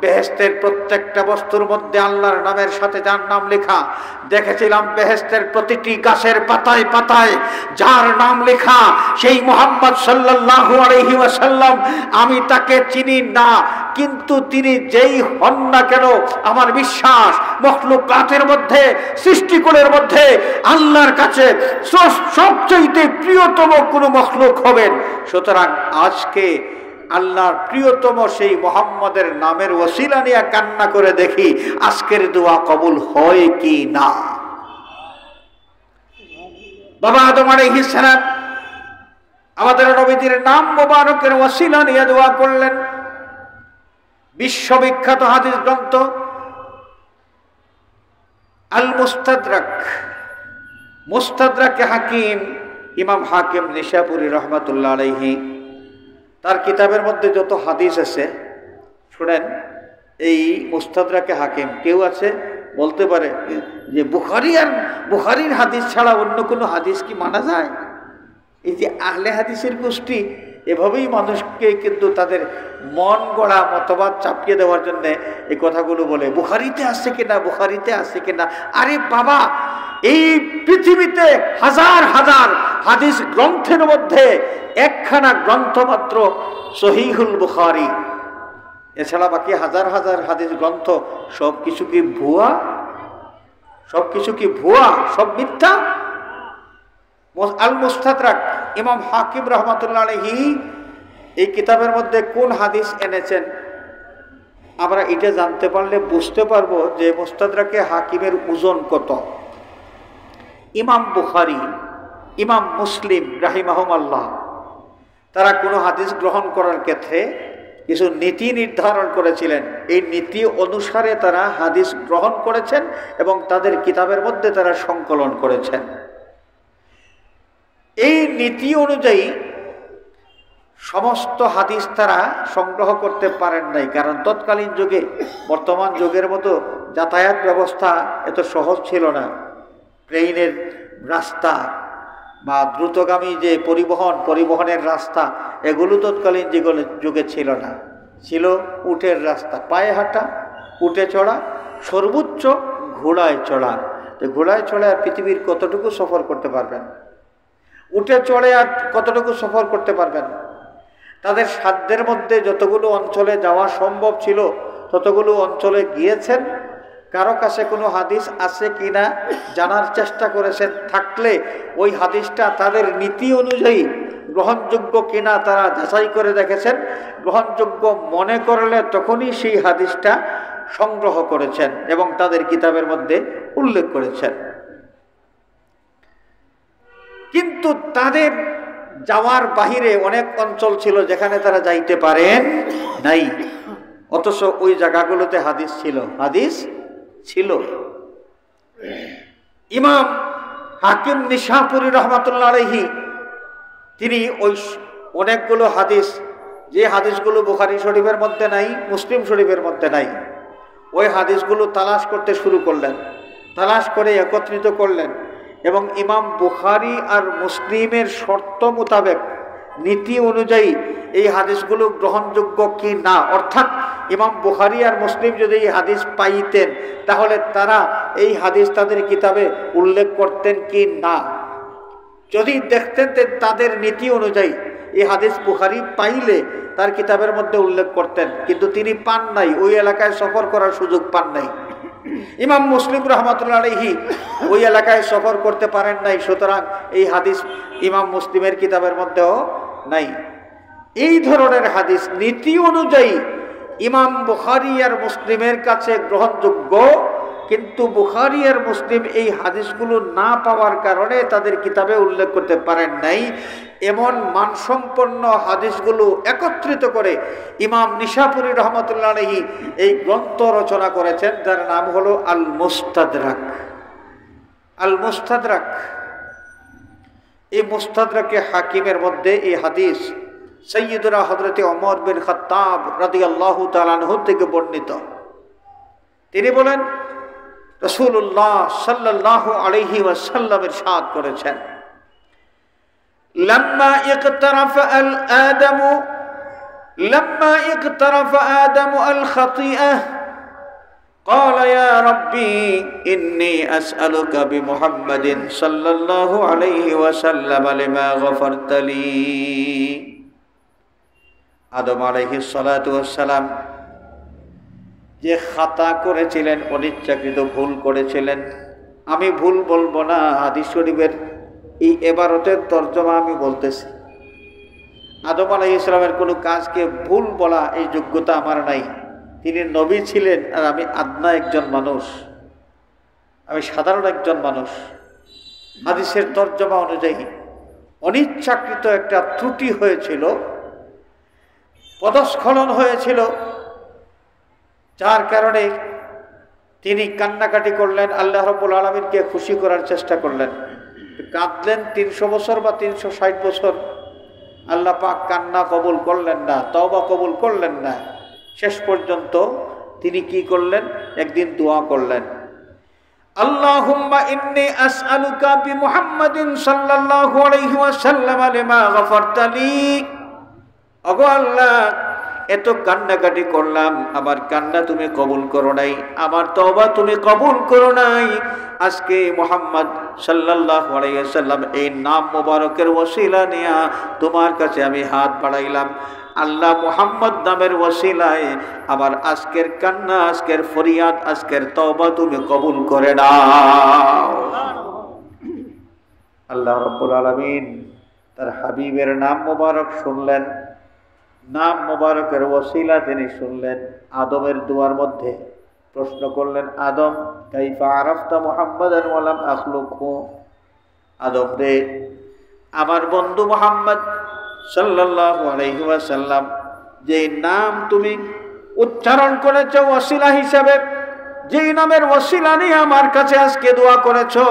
বেহেশতের প্রত্যেকটা বস্তুর মধ্যে আল্লাহর নামের সাথে যার নাম লেখা, দেখেছিলাম বেহেশতের প্রতিটি গাছের পাতায় পাতায় যার নাম লেখা, সেই মুহাম্মদ সাল্লাল্লাহু আলাইহি ওয়াসাল্লাম। আমি তাকে চিনি না, কিন্তু তিনি যেই হন না কেন আমার বিশ্বাস মখলুকাতের মধ্যে, সৃষ্টিকুলের মধ্যে আল্লাহর কাছে সবচেয়ে প্রিয়তম কোনো মখলুক হবেন। সুতরাং আজকে আল্লাহর প্রিয়তম সেই মুহাম্মদের নামের ওসিলা নিয়ে কান্না করে দেখি আজকের দোয়া কবুল হয় কি না। বাবা আদম আলাইহিস সালাম আমাদের নবীজির নাম মোবারকের ওসিলা নিয়ে দোয়া করলেন। বিশ্ববিখ্যাত হাদিস গ্রন্থ আল মুস্তাদরাকে হাকিম, ইমাম হাকিম নিশাপুরী রহমাতুল্লাহ আলাইহি তার কিতাবের মধ্যে যত হাদিস আছে শুনেন। এই মুস্তাদরাকে হাকিম কেউ আছে বলতে পারে যে বুখারীর হাদিস ছাড়া অন্য কোনো হাদিস কি মানা যায়? এই যে আহলে হাদিসের গোষ্ঠী এভাবেই মানুষকে কিন্তু তাদের মন গড়া মতবাদ চাপিয়ে দেওয়ার জন্য এই কথাগুলো বলে, বুখারীতে আছে কিনা, বুখারীতে আছে কিনা। আরে বাবা, এই পৃথিবীতে হাজার হাজার হাদিস গ্রন্থের মধ্যে একখানা গ্রন্থ মাত্র সহিহুল বুখারী, এছাড়া বাকি হাজার হাজার হাদিস গ্রন্থ সব কিছু কি ভুয়া? সব কিছু কি ভুয়া? সব মিথ্যা? আল মুস্তাদরাক ইমাম হাকিম রহমাতুল্লাহ আলাইহি এই কিতাবের মধ্যে কোন হাদিস এনেছেন আমরা এটা জানতে পারলে বুঝতে পারবো যে মুস্তাদরাকে হাকিমের ওজন কত। ইমাম বুখারী, ইমাম মুসলিম রাহিমাহুমাল্লাহ তারা কোনো হাদিস গ্রহণ করার ক্ষেত্রে কিছু নীতি নির্ধারণ করেছিলেন। এই নীতি অনুসারে তারা হাদিস গ্রহণ করেছেন এবং তাদের কিতাবের মধ্যে তারা সংকলন করেছেন। এই নীতি অনুযায়ী সমস্ত হাদিস তারা সংগ্রহ করতে পারেন নাই, কারণ তৎকালীন যুগে বর্তমান যুগের মতো যাতায়াত ব্যবস্থা এত সহজ ছিল না। ট্রেনের রাস্তা বা দ্রুতগামী যে পরিবহনের রাস্তা এগুলো তৎকালীন যুগে ছিল না। ছিল উটের রাস্তা, পায়ে হাঁটা, উটে চড়া, সর্বোচ্চ ঘোড়ায় চড়া। তো ঘোড়ায় চড়ে আর পৃথিবীর কতটুকু সফর করতে পারবেন? উটে চড়ে আর কতটুকু সফর করতে পারবেন? তাদের সাধ্যের মধ্যে যতগুলো অঞ্চলে যাওয়া সম্ভব ছিল ততগুলো অঞ্চলে গিয়েছেন। কারো কাছে কোনো হাদিস আছে কিনা জানার চেষ্টা করেছেন, থাকলে ওই হাদিসটা তাদের নীতি অনুযায়ী গ্রহণযোগ্য কিনা তারা যাচাই করে দেখেছেন। গ্রহণযোগ্য মনে করলে তখনই সেই হাদিসটা সংগ্রহ করেছেন এবং তাদের কিতাবের মধ্যে উল্লেখ করেছেন। কিন্তু তাদের যাওয়ার বাহিরে অনেক অঞ্চল ছিল যেখানে তারা যাইতে পারেন নাই, অথচ ওই জায়গাগুলোতে হাদিস ছিল। ইমাম হাকিম নিশাপুরী রহমাতুল্লাহ আলাইহি তিনি ওই অনেকগুলো হাদিস, যে হাদিসগুলো বুখারী শরীফের মধ্যে নাই, মুসলিম শরীফের মধ্যে নাই, ওই হাদিসগুলো তালাশ করতে শুরু করলেন। তালাশ করে একত্রিত করলেন এবং ইমাম বুখারী আর মুসলিমের শর্ত মোতাবেক নীতি অনুযায়ী এই হাদিসগুলো গ্রহণযোগ্য কি না, অর্থাৎ ইমাম বুখারী আর মুসলিম যদি এই হাদিস পাইতেন তাহলে তারা এই হাদিস তাদের কিতাবে উল্লেখ করতেন কি না। যদি দেখতেন তাদের নীতি অনুযায়ী এই হাদিস বুখারী পাইলে তার কিতাবের মধ্যে উল্লেখ করতেন, কিন্তু তিনি পান নাই, ওই এলাকায় সফর করার সুযোগ পান নাই। ইমাম মুসলিম রহমাতুল্লাহ আলাইহি ওই এলাকায় সফর করতে পারেন নাই, সুতরাং এই হাদিস ইমাম মুসলিমের কিতাবের মধ্যেও নাই। এই ধরনের হাদিস নীতি অনুযায়ী ইমাম বুখারী আর মুসলিমের কাছে গ্রহণযোগ্য, কিন্তু বুখারী আর মুসলিম এই হাদিসগুলো না পাওয়ার কারণে তাদের কিতাবে উল্লেখ করতে পারেন নাই। এমন মানসম্পন্ন হাদিসগুলো একত্রিত করে ইমাম নিশাপুরী রহমাতুল্লাহ আলাইহি এই গ্রন্থ রচনা করেছেন, যার নাম হলো আল মুস্তাদরাক। এই মুস্তাদরাকে হাকিমের মধ্যে এই হাদিস সাইয়্যিদুনা হযরতে ওমর বিন খাত্তাব রাদিয়াল্লাহু তাআলা আনহু থেকে বর্ণিত। তিনি বলেন, রাসূলুল্লাহ সাল্লাল্লাহু আলাইহি ওয়াসাল্লাম ইরশাদ করেছেন, লাম্মা ইকতারাফা আদম আল খাতিআহ قال يا ربي إني أسألك بمحمد صلى الله عليه وسلم لما غفرت لي। আদম আলাইহিস সালাতু ওয়াস সালাম যে খাতা করেছিলেন, অনিচ্ছাকৃত ভুল করেছিলেন, আমি ভুল বলবো না, হাদিস শরীফের এই ইবারতের তরজমা আমি বলতেছি। আদম আলাইহিস সালামের কোনো কাজকে ভুল বলা এই যোগ্যতা আমার নাই। তিনি নবী ছিলেন আর আমি আদনা একজন মানুষ, আমি সাধারণ একজন মানুষ। হাদিসের তরজমা অনুযায়ী অনিচ্ছাকৃত একটা ত্রুটি হয়েছিল, পদস্খলন হয়েছিল, যার কারণে তিনি কান্নাকাটি করলেন, আল্লাহ রাব্বুল আলামিনকে খুশি করার চেষ্টা করলেন, কাঁদলেন 300 বছর বা 360 বছর। আল্লাহ পাক কান্না কবুল করলেন না, তওবা কবুল করলেন না। শেষ পর্যন্ত তিনি কি করলেন, একদিন দোয়া করলেন, আল্লাহুম্মা ইন্নী আসআলুকা বিমুহাম্মাদিন সাল্লাল্লাহু আলাইহি ওয়াসাল্লাম লিমা গফারতা লি। ওগো আল্লাহ, এত কান্নাকাটি করলাম, আমার কান্না তুমি কবুল করো নাই, আমার তওবা তুমি কবুল করো নাই। আজকে মুহাম্মদ সাল্লাল্লাহু আলাইহি ওয়াসাল্লাম এই নাম মোবারকের ওসিলা নিয়া তোমার কাছে আমি হাত বাড়াইলাম। আল্লাহ মুহাম্মদ নামের ওসিলায় আমার আজকের কান্না, আজকের ফরিয়াদ, আজকের তওবা তুমি কবুল করে নাও। আল্লাহ রাব্বুল আলামিন তার হাবিবের নাম মোবারক শুনলেন, নাম মোবারকের ওসিলা তিনি শুনলেন। আদমের দুয়ার মধ্যে প্রশ্ন করলেন, আদম কাইফা আরাফতা মুহাম্মাদান ওয়া লাম আখলুকহু। আদম রে, আমার বন্ধু মুহাম্মদ সাল্লাল্লাহু আলাইহি ওয়াসাল্লাম যে নাম তুমি উচ্চারণ করেছো ওসিলা হিসাবে, যেই নামের ওসিলা নিয়ে আমার কাছে আজকে দোয়া করেছো,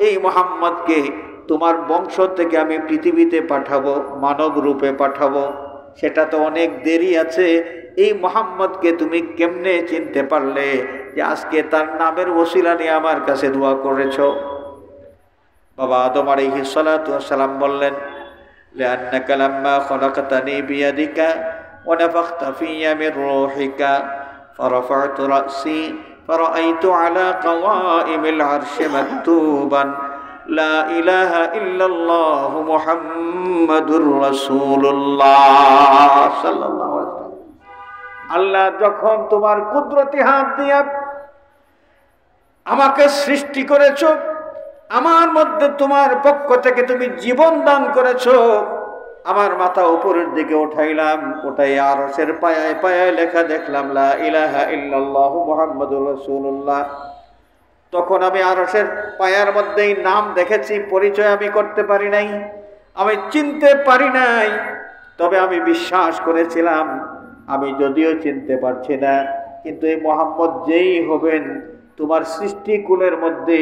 এই মুহাম্মদকে তোমার বংশ থেকে আমি পৃথিবীতে পাঠাবো, মানব রূপে পাঠাবো, সেটা তো অনেক দেরি আছে। এই মুহাম্মদকে তুমি কেমনে চিনতে পারলে যে আজকে তার নামের ওসিলা নিয়ে আমার কাছে দোয়া করেছো? বাবা আদম আলাইহিস সালাতু ওয়াস সালাম বললেন, লিআন্নাকা লাম্মা খলাকতানি বিয়াদিকা ওয়া নাফাখতা ফিয়া মির রূহিকা ফারাফা'তু রা'সি ফারাআইতু আলা কাওয়াইমিল আরশি মাকতুবান লা ইলাহা ইল্লাল্লাহু মুহাম্মাদুর রাসূলুল্লাহ সাল্লাল্লাহু আলাইহি ওয়াসাল্লাম। আল্লাহ যখন তোমার কুদরতি হাত দিয়ে আমাকে সৃষ্টি করেছো, আমার মধ্যে তোমার পক্ষ থেকে তুমি জীবন দান করেছো, আমার মাথা উপরের দিকে উঠাইলাম, ওটাই আরশের পায়ায় পায়ায় লেখা দেখলাম লা ইলাহা ইল্লাল্লাহু মুহাম্মাদুর রাসূলুল্লাহ। তখন আমি আরশের পায়ার মধ্যেই নাম দেখেছি, পরিচয় আমি করতে পারি নাই, আমি চিনতে পারি নাই, তবে আমি বিশ্বাস করেছিলাম, আমি যদিও চিনতে পারছি না, কিন্তু এই মুহাম্মদ যেই হবেন তোমার সৃষ্টিকুলের মধ্যে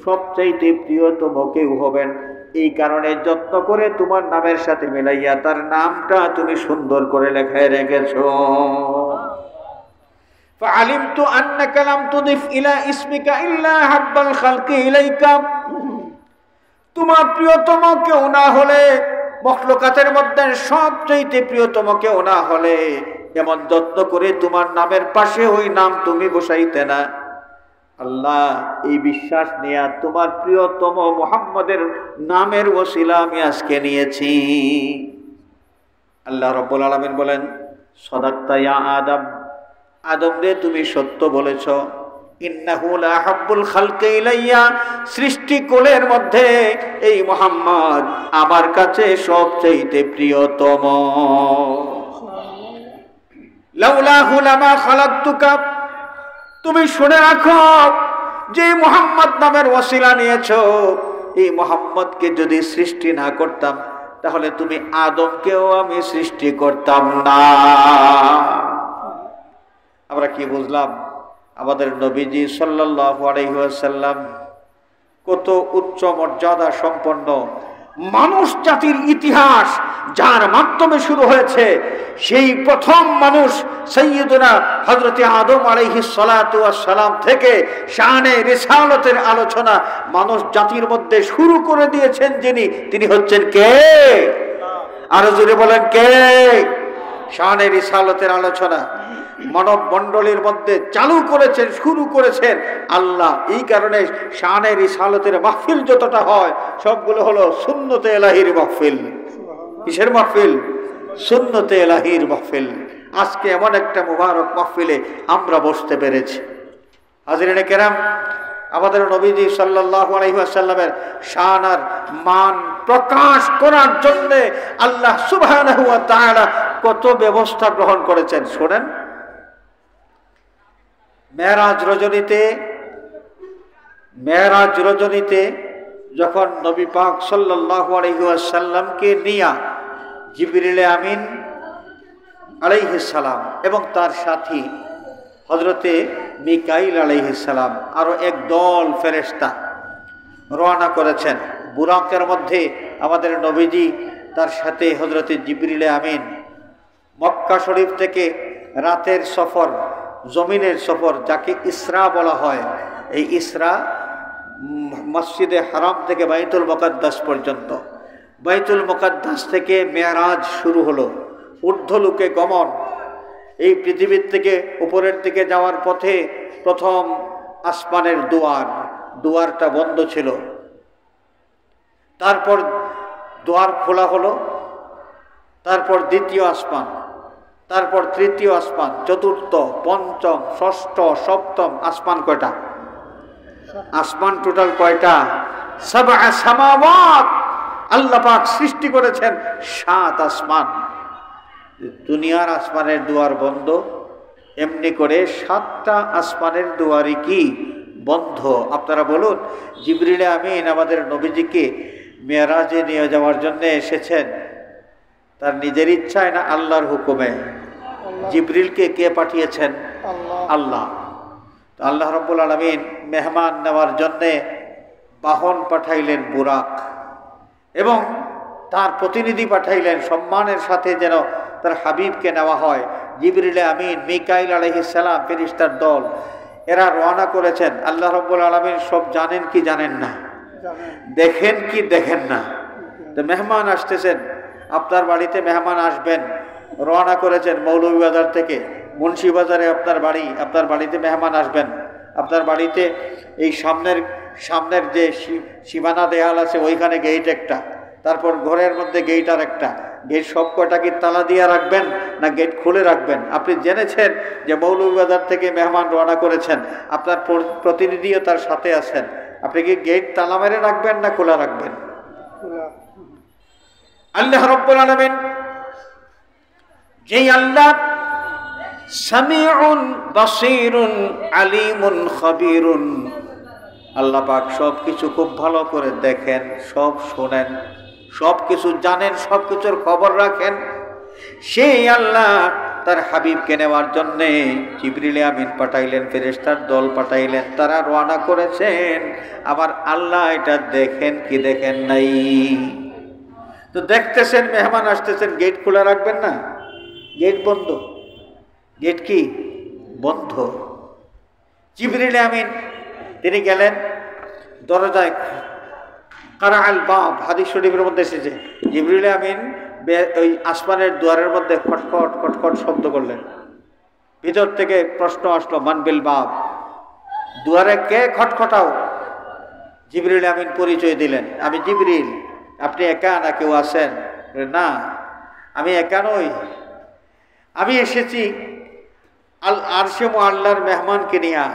সবচাইতে প্রিয়তম কেউ হবেন। এই কারণে যত্ন করে তোমার নামের সাথে মিলাইয়া তার নামটা তুমি সুন্দর করে লেখায় রেখেছো। فعلمت أنك لم تضف إلى اسمك إلا حب الخلق إليك। তোমার প্রিয়তম কেউ না হলে, মখলুকাতের মধ্যে সবচেয়ে প্রিয়তম কেউ না হলে এমন যত্ন করে তোমার নামের পাশে ওই নাম তুমি বসাইতে না। আল্লাহ, এই বিশ্বাস নিয়ে তোমার প্রিয়তম মুহাম্মদের নামের ওসিলা আমি আজকে নিয়েছি। আল্লাহ রাব্বুল আলামিন বলেন, সাদাক্তা ইয়া আদম, আদম রে তুমি সত্য বলেছ। ইন্নাহু লা হাব্বুল খালকি ইলাইয়া, সৃষ্টি কুলের মধ্যে এই মুহাম্মদ আমার কাছে সবচেয়ে প্রিয়তম। লাউলাহু লামা খালাকতুকা, তুমি শুনে রাখো, যে মুহাম্মদ নামের ওসিলা নিয়েছো, এই মুহাম্মদকে যদি সৃষ্টি না করতাম তাহলে তুমি আদমকেও আমি সৃষ্টি করতাম না। আমরা কি বুঝলাম? আমাদের নবীজি সাল্লাল্লাহু আলাইহি ওয়াসাল্লাম কত উচ্চ মর্যাদা সম্পন্ন মানুষ জাতির ইতিহাস যার মাধ্যমে শুরু হয়েছে, সেই প্রথম মানুষ সাইয়্যিদুনা হযরত আদম আলাইহিস সালাতু ওয়াস সালাম থেকে শানে রিসালাতের আলোচনা মানুষ জাতির মধ্যে শুরু করে দিয়েছেন যিনি, তিনি হচ্ছেন কে? আরো জোরে বলেন কে? শানে রিসালাতের আলোচনা মানব মণ্ডলীর মধ্যে চালু করেছেন, শুরু করেছেন আল্লাহ। এই কারণে শানে রিসালাতের মাহফিল যতটা হয় সবগুলো হলো সুন্নতে ইলাহির মাহফিল। কিসের মাহফিল? সুন্নতে ইলাহির মাহফিল। আজকে এমন একটা মুবারক মাহফিলে আমরা বসতে পেরেছি। হাজিরিনে কেরাম, আমাদের নবীজি সাল্লাল্লাহু আলাইহি ওয়াসাল্লামের শান আর মান প্রকাশ করার জন্য আল্লাহ সুবহানাহু ওয়া তাআলা কত ব্যবস্থা গ্রহণ করেছেন শোনেন। মেরাজ রজনীতে যখন নবী পাক সাল্লাল্লাহু আলাইহি ওয়াসাল্লামকে নিয়া জিবরিল আমিন আলাইহিস সালাম এবং তার সাথী হযরতে মিকাইল আলাইহিস সালাম আরো এক দল ফেরেশতা রওনা করেছেন। বুরাকের মধ্যে আমাদের নবীজি তার সাথে হযরতে জিবরিল আমিন মক্কা শরীফ থেকে রাতের সফর, জমিনের সফর যাকে ইসরা বলা হয়, এই ইসরা মসজিদে হারাম থেকে বাইতুল মুকাদ্দাস পর্যন্ত, বাইতুল মুকাদ্দাস থেকে মেরাজ শুরু হলো, ঊর্ধ্বলোকে গমন। এই পৃথিবীর থেকে উপরের দিকে যাওয়ার পথে প্রথম আসমানের দুয়ারটা বন্ধ ছিল, তারপর দুয়ার খোলা হলো, তারপর দ্বিতীয় আসমান, তারপর তৃতীয় আসমান, চতুর্থ, পঞ্চম, ষষ্ঠ, সপ্তম আসমান। কয়টা আসমান? টোটাল কয়টা? সাবআ সামাওয়াত। আল্লাহ পাক সৃষ্টি করেছেন 7 আসমান। দুনিয়ার আসমানের দুয়ার বন্ধ, এমনি করে 7টা আসমানের দুয়ারই কি বন্ধ। আপনারা বলুন, জিবরিল আমিন আমাদের নবীজিকে মেরাজে নিয়ে যাওয়ার জন্য এসেছেন তার নিজের ইচ্ছায় না আল্লাহর হুকুমে? জিবরিলকে কে পাঠিয়েছেন? আল্লাহ। আল্লাহ রাব্বুল আলামিন মেহমান নেওয়ার জন্য বাহন পাঠাইলেন বুরাক, এবং তার প্রতিনিধি পাঠাইলেন সম্মানের সাথে যেন তার হাবিবকে নেওয়া হয়। জিবরিল আমিন, মিকাইল আলাইহিস সালাম, ফেরেশতার দল, এরা রওনা করেছেন। আল্লাহ রাব্বুল আলামিন সব জানেন কি জানেন না? দেখেন কি দেখেন না? তো মেহমান আসতেছেন, আপনার বাড়িতে মেহমান আসবেন, রওনা করেছেন মৌলভীবাজার থেকে মুন্সিবাজারে আপনার বাড়ি, আপনার বাড়িতে মেহমান আসবেন। আপনার বাড়িতে এই সামনের যে সীমানা দেয়াল আছে ওইখানে গেট একটা, তারপর ঘরের মধ্যে গেট আর একটা। গেট সব কয়টা কি তালা দিয়ে রাখবেন না গেট খুলে রাখবেন? আপনি জেনেছেন যে মৌলভীবাজার থেকে মেহমান রওনা করেছেন, আপনার প্রতিনিধিও তার সাথে আছেন, আপনি কি গেট তালা মেরে রাখবেন না খোলা রাখবেন? আল্লাহ রাব্বুল আলামিন, যেই আল্লাহ সামিউন বাসীরুন আলিমুন খাবীরুন, আল্লাহ পাক সব কিছু খুব ভালো করে দেখেন, সব শোনেন, সব কিছু জানেন, সব কিছুর খবর রাখেন। সেই আল্লাহ তার হাবিবকে নেওয়ার জন্যে জিবরিল আমিন পাঠাইলেন, ফেরেশতার দল পাঠাইলেন, তারা রওনা করেছেন। আবার আল্লাহ এটা দেখেন কি দেখেন নাই? তো দেখতেছেন মেহমান আসতেছেন, গেট খোলা রাখবেন না? গেট বন্ধ। গেট কি বন্ধ? জিবরিল আমিন তিনি গেলেন দরজায়, কারাআল বাব, হাদিস শরীফের মধ্যে এসেছে, জিবরিল আমিন ওই আসমানের দুয়ারের মধ্যে খটখট খটখট শব্দ করলেন। ভিতর থেকে প্রশ্ন আসলো, মানবিল বাব, দুয়ারে কে খটখটাও? জিবরিল আমিন পরিচয় দিলেন, আমি জিবরিল। আপনি একা না কেউ আছেন? না, আমি একা নই, আমি এসেছি আরশে মুআল্লার মেহমানকে নিয়ে।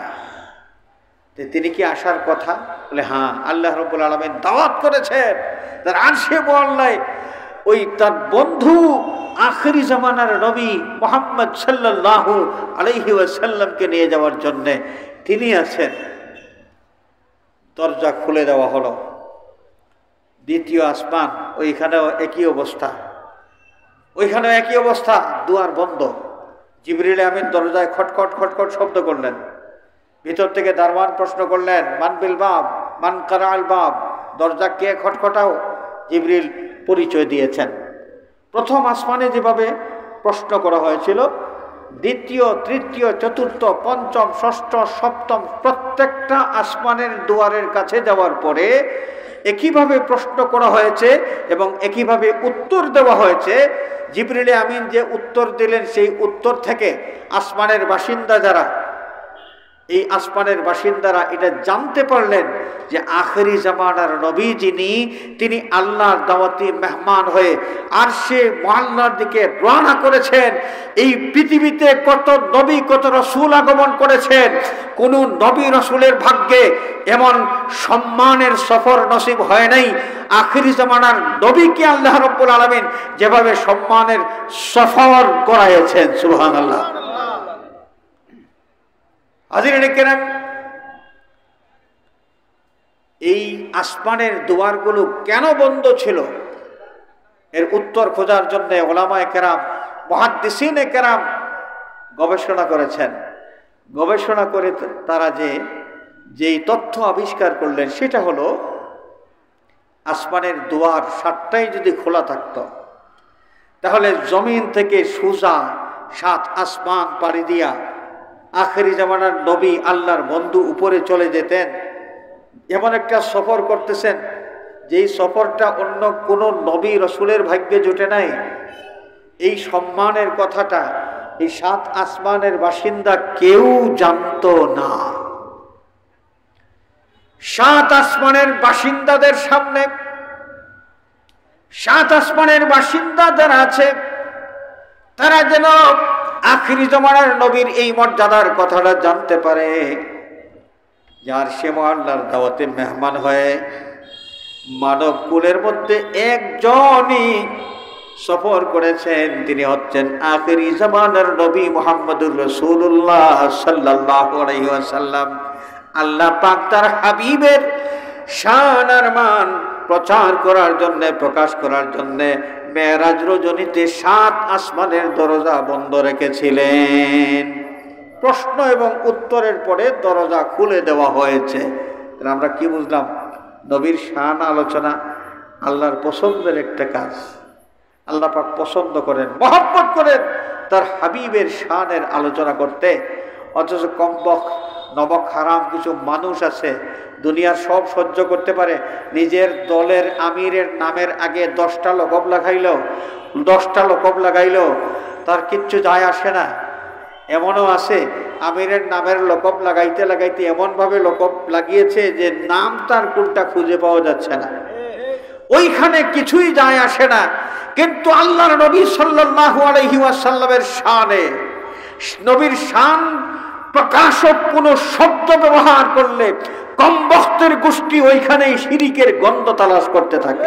তিনি কি আসার কথা? বলে হ্যাঁ, আল্লাহ রাব্বুল আলামিন দাওয়াত করেছেন তার আরশে মুআল্লায় ওই তার বন্ধু আখিরি জামানার নবী মুহাম্মদ সাল্লাল্লাহু আলাইহি ওয়াসাল্লামকে নিয়ে যাওয়ার জন্য তিনি আছেন। দরজা খুলে দেওয়া হলো। দ্বিতীয় আসমান, ওইখানেও একই অবস্থা, ওইখানেও একই অবস্থা, দুয়ার বন্ধ। জিবরিল আমিন দরজায় খটখট খটখট শব্দ করলেন। ভিতর থেকে দারওয়ান প্রশ্ন করলেন, মানবিল বাব, মান কারাল বাব, দরজা কে খটখটাও? জিবরিল পরিচয় দিয়েছেন। প্রথম আসমানে যেভাবে প্রশ্ন করা হয়েছিল, দ্বিতীয়, তৃতীয়, চতুর্থ, পঞ্চম, ষষ্ঠ, সপ্তম প্রত্যেকটা আসমানের দুয়ারের কাছে যাওয়ার পরে একইভাবে প্রশ্ন করা হয়েছে এবং একইভাবে উত্তর দেওয়া হয়েছে। জিবরিল আমিন যে উত্তর দিলেন, সেই উত্তর থেকে আসমানের বাসিন্দা যারা, এই আসমানের বাসিন্দারা এটা জানতে পারলেন যে আখেরি জামানার নবী যিনি, তিনি আল্লাহর দাওয়াতি মেহমান হয়ে আরশে মুআল্লার দিকে রওনা করেছেন। এই পৃথিবীতে কত নবী, কত রসুল আগমন করেছেন, কোন নবী রসুলের ভাগ্যে এমন সম্মানের সফর নসিব হয় নাই। আখেরি জামানার নবীকে আল্লাহ রাব্বুল আলামিন যেভাবে সম্মানের সফর করাইছেন, সুবহানাল্লাহ। হাজিরিন কিরাম, এই আসমানের দুয়ারগুলো কেন বন্ধ ছিল, এর উত্তর খোঁজার জন্য ওলামায়ে কেরাম, মুহাদ্দিসিনে কেরাম গবেষণা করেছেন। গবেষণা করে তারা যেই তথ্য আবিষ্কার করলেন সেটা হলো, আসমানের দুয়ার 7টাই যদি খোলা থাকতো, তাহলে জমিন থেকে সোজা 7 আসমান পাড়ি দিয়া আখেরি জামানার নবী, আল্লাহর বন্ধু উপরে চলে যেতেন। এমন একটা সফর করতেছেন যেই সফরটা অন্য কোনো নবী রসুলের ভাগ্যে জুটে নাই। এই সম্মানের কথাটা এই 7 আসমানের বাসিন্দা কেউ জানতো না। 7 আসমানের বাসিন্দাদের সামনে, 7 আসমানের বাসিন্দা যারা আছে, তারা যেন আখিরি জামানার নবীর এই মর্যাদার কথাটা জানতে পারে, যার সে আল্লাহর দাওয়াতে মেহমান হয়ে মানব কুলের মধ্যে একজনই সফর করেছেন, তিনি হচ্ছেন আখিরি জামানার নবী মুহাম্মদুর রাসূলুল্লাহ সাল্লাল্লাহু আলাইহি ওয়াসাল্লাম। আল্লাহ পাক তার হাবিবের শান আর মান প্রচার করার জন্য, প্রকাশ করার জন্য মেরাজ রজনীতে 7 আসমানের দরজা বন্ধ রেখেছিলেন। প্রশ্ন এবং উত্তরের পরে দরজা খুলে দেওয়া হয়েছে। আমরা কি বুঝলাম? নবীর শান আলোচনা আল্লাহর পছন্দের একটা কাজ। আল্লাহ পাক পছন্দ করেন, মহব্বত করেন তার হাবিবের শানের আলোচনা করতে। অথচ কমবক নবক হারাম কিছু মানুষ আছে, দুনিয়ার সব সহ্য করতে পারে, নিজের দলের আমিরের নামের আগে 10টা লকব লাগাইল, 10টা লকব লাগাইল, তার কিচ্ছু যায় আসে না। এমনও আছে আমিরের নামের লকব লাগাইতে লাগাইতে এমনভাবে লকব লাগিয়েছে যে নাম তার কোনটা খুঁজে পাওয়া যাচ্ছে না, ওইখানে কিছুই যায় আসে না। কিন্তু আল্লাহর নবী সাল্লাল্লাহু আলাইহি ওয়াসাল্লামের শানে, নবীর শান প্রকাশক কোন শব্দ ব্যবহার করলে কমবখতের গোষ্ঠী ওইখানেই শিরিকের গন্ধ তালাশ করতে থাকে।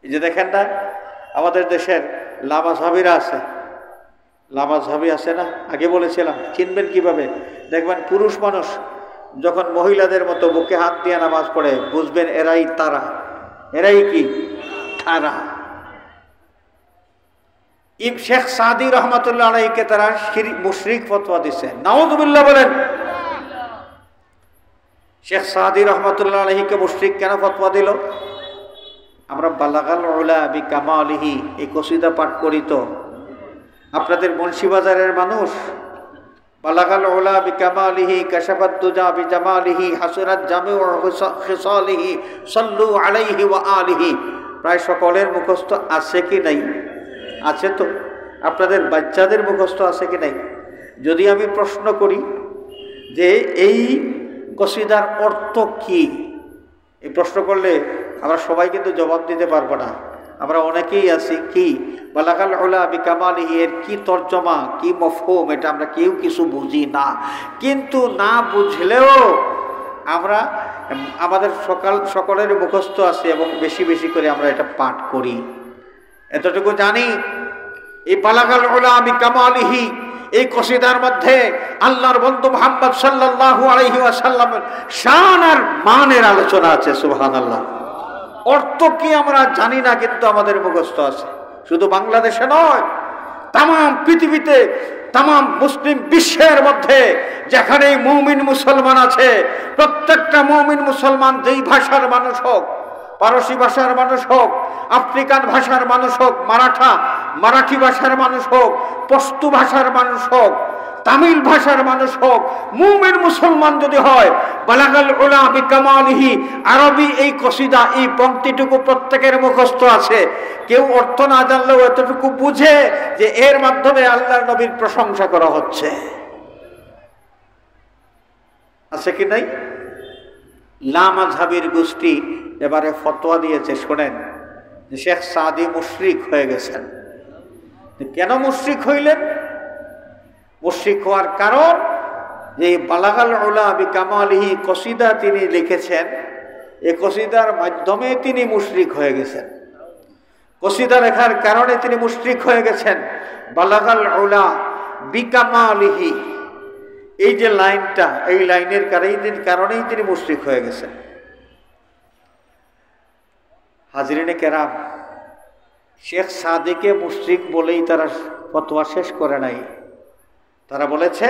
এই যে দেখেন না, আমাদের দেশের লামাঝাবিরা আছে, লামাঝাবি আছে না, আগে বলেছিলাম, চিনবেন কিভাবে? দেখবেন পুরুষ মানুষ যখন মহিলাদের মতো বুকে হাত দিয়ে নামাজ পড়ে, বুঝবেন এরাই তারা। এরাই কি? তারা। শেখ সাদি রহমাতুল্লাহ আলাইহিকে তারা মুশরিক ফতোয়া দিছে, নাউযুবিল্লাহ বলেন। শেখ সাদি রহমাতুল্লাহ আলাইহিকে মুশরিক কেন ফতোয়া দিল? আমরা বালাগাল উলা বিকামালিহি এই কসিদা পাঠ করি তো, আপনাদের মুন্সিবাজারের মানুষ, বালাগাল উলা বিকামালিহি কাশাফাত দুজা বিজামালিহি হাসুরাত জামিউ খিসালিহি সাল্লু আলাইহি ওয়া আলিহি, প্রায় সকলের মুখস্থ আছে কি নাই? আছে তো। আপনাদের বাচ্চাদের মুখস্থ আছে কি নাই? যদি আমি প্রশ্ন করি যে এই কসিদার অর্থ কি, এই প্রশ্ন করলে আমরা সবাই কিন্তু জবাব দিতে পারবো না। আমরা অনেকেই আছি কি বালাগাল উলা বিকামালিহি এর কি তর্জমা, কি মফহুম, এটা আমরা কেউ কিছু বুঝি না। কিন্তু না বুঝলেও আমরা আমাদের সকলের মুখস্থ আছে এবং বেশি বেশি করে আমরা এটা পাঠ করি। এতটুকু জানি এই বালাগাল উলা বিকামালিহি এই কসিদার মধ্যে আল্লাহর বন্ধু মুহাম্মদ সাল্লাল্লাহু আলাইহি ওয়াসাল্লামের শান আর মানের আলোচনা আছে। সুবহানাল্লাহ। অর্থ কি আমরা জানি না, কিন্তু আমাদের মুখস্থ আছে। শুধু বাংলাদেশে নয়, তাম পৃথিবীতে, তাম মুসলিম বিশ্বের মধ্যে যেখানেই মুমিন মুসলমান আছে, প্রত্যেকটা মুমিন মুসলমান যেই ভাষার মানুষ হোক, পারসি ভাষার মানুষ হোক, আফ্রিকান ভাষার মানুষ হোক, মারাঠি ভাষার মানুষ হোক, পশতু ভাষার মানুষ হোক, তামিল ভাষার মানুষ হোক, মুমিন মুসলমান যদি হয়, বালাগাল উলা বিকামালিহি, আরবি এই কসিদা, এই পংক্তিটুকু প্রত্যেকের মুখস্থ আছে। কেউ অর্থ না জানলেও এতটুকু বুঝে যে এর মাধ্যমে আল্লাহর নবীর প্রশংসা করা হচ্ছে। আছে কি নাই? লামাযহাবির গোষ্ঠী এবারে ফতোয়া দিয়েছে, শোনেন, যে শেখ সাদি মুশরিক হয়ে গেছেন। কেন মুশরিক হইলেন? মুশরিক হওয়ার কারণ যে বালাগাল উলা বিকামালিহি কসিদা তিনি লিখেছেন, এই কসিদার মাধ্যমে তিনি মুশরিক হয়ে গেছেন। কসিদা লেখার কারণে তিনি মুশরিক হয়ে গেছেন। বালাগাল উলা বিকামালিহি, এই যে লাইনটা, এই লাইনের কারণেই তিনি মুশরিক হয়ে গেছেন। হাজরিনে কেরাম, শেখ সাদিকে মুশরিক বলেই তারা ফতোয়া শেষ করে নাই। তারা বলেছে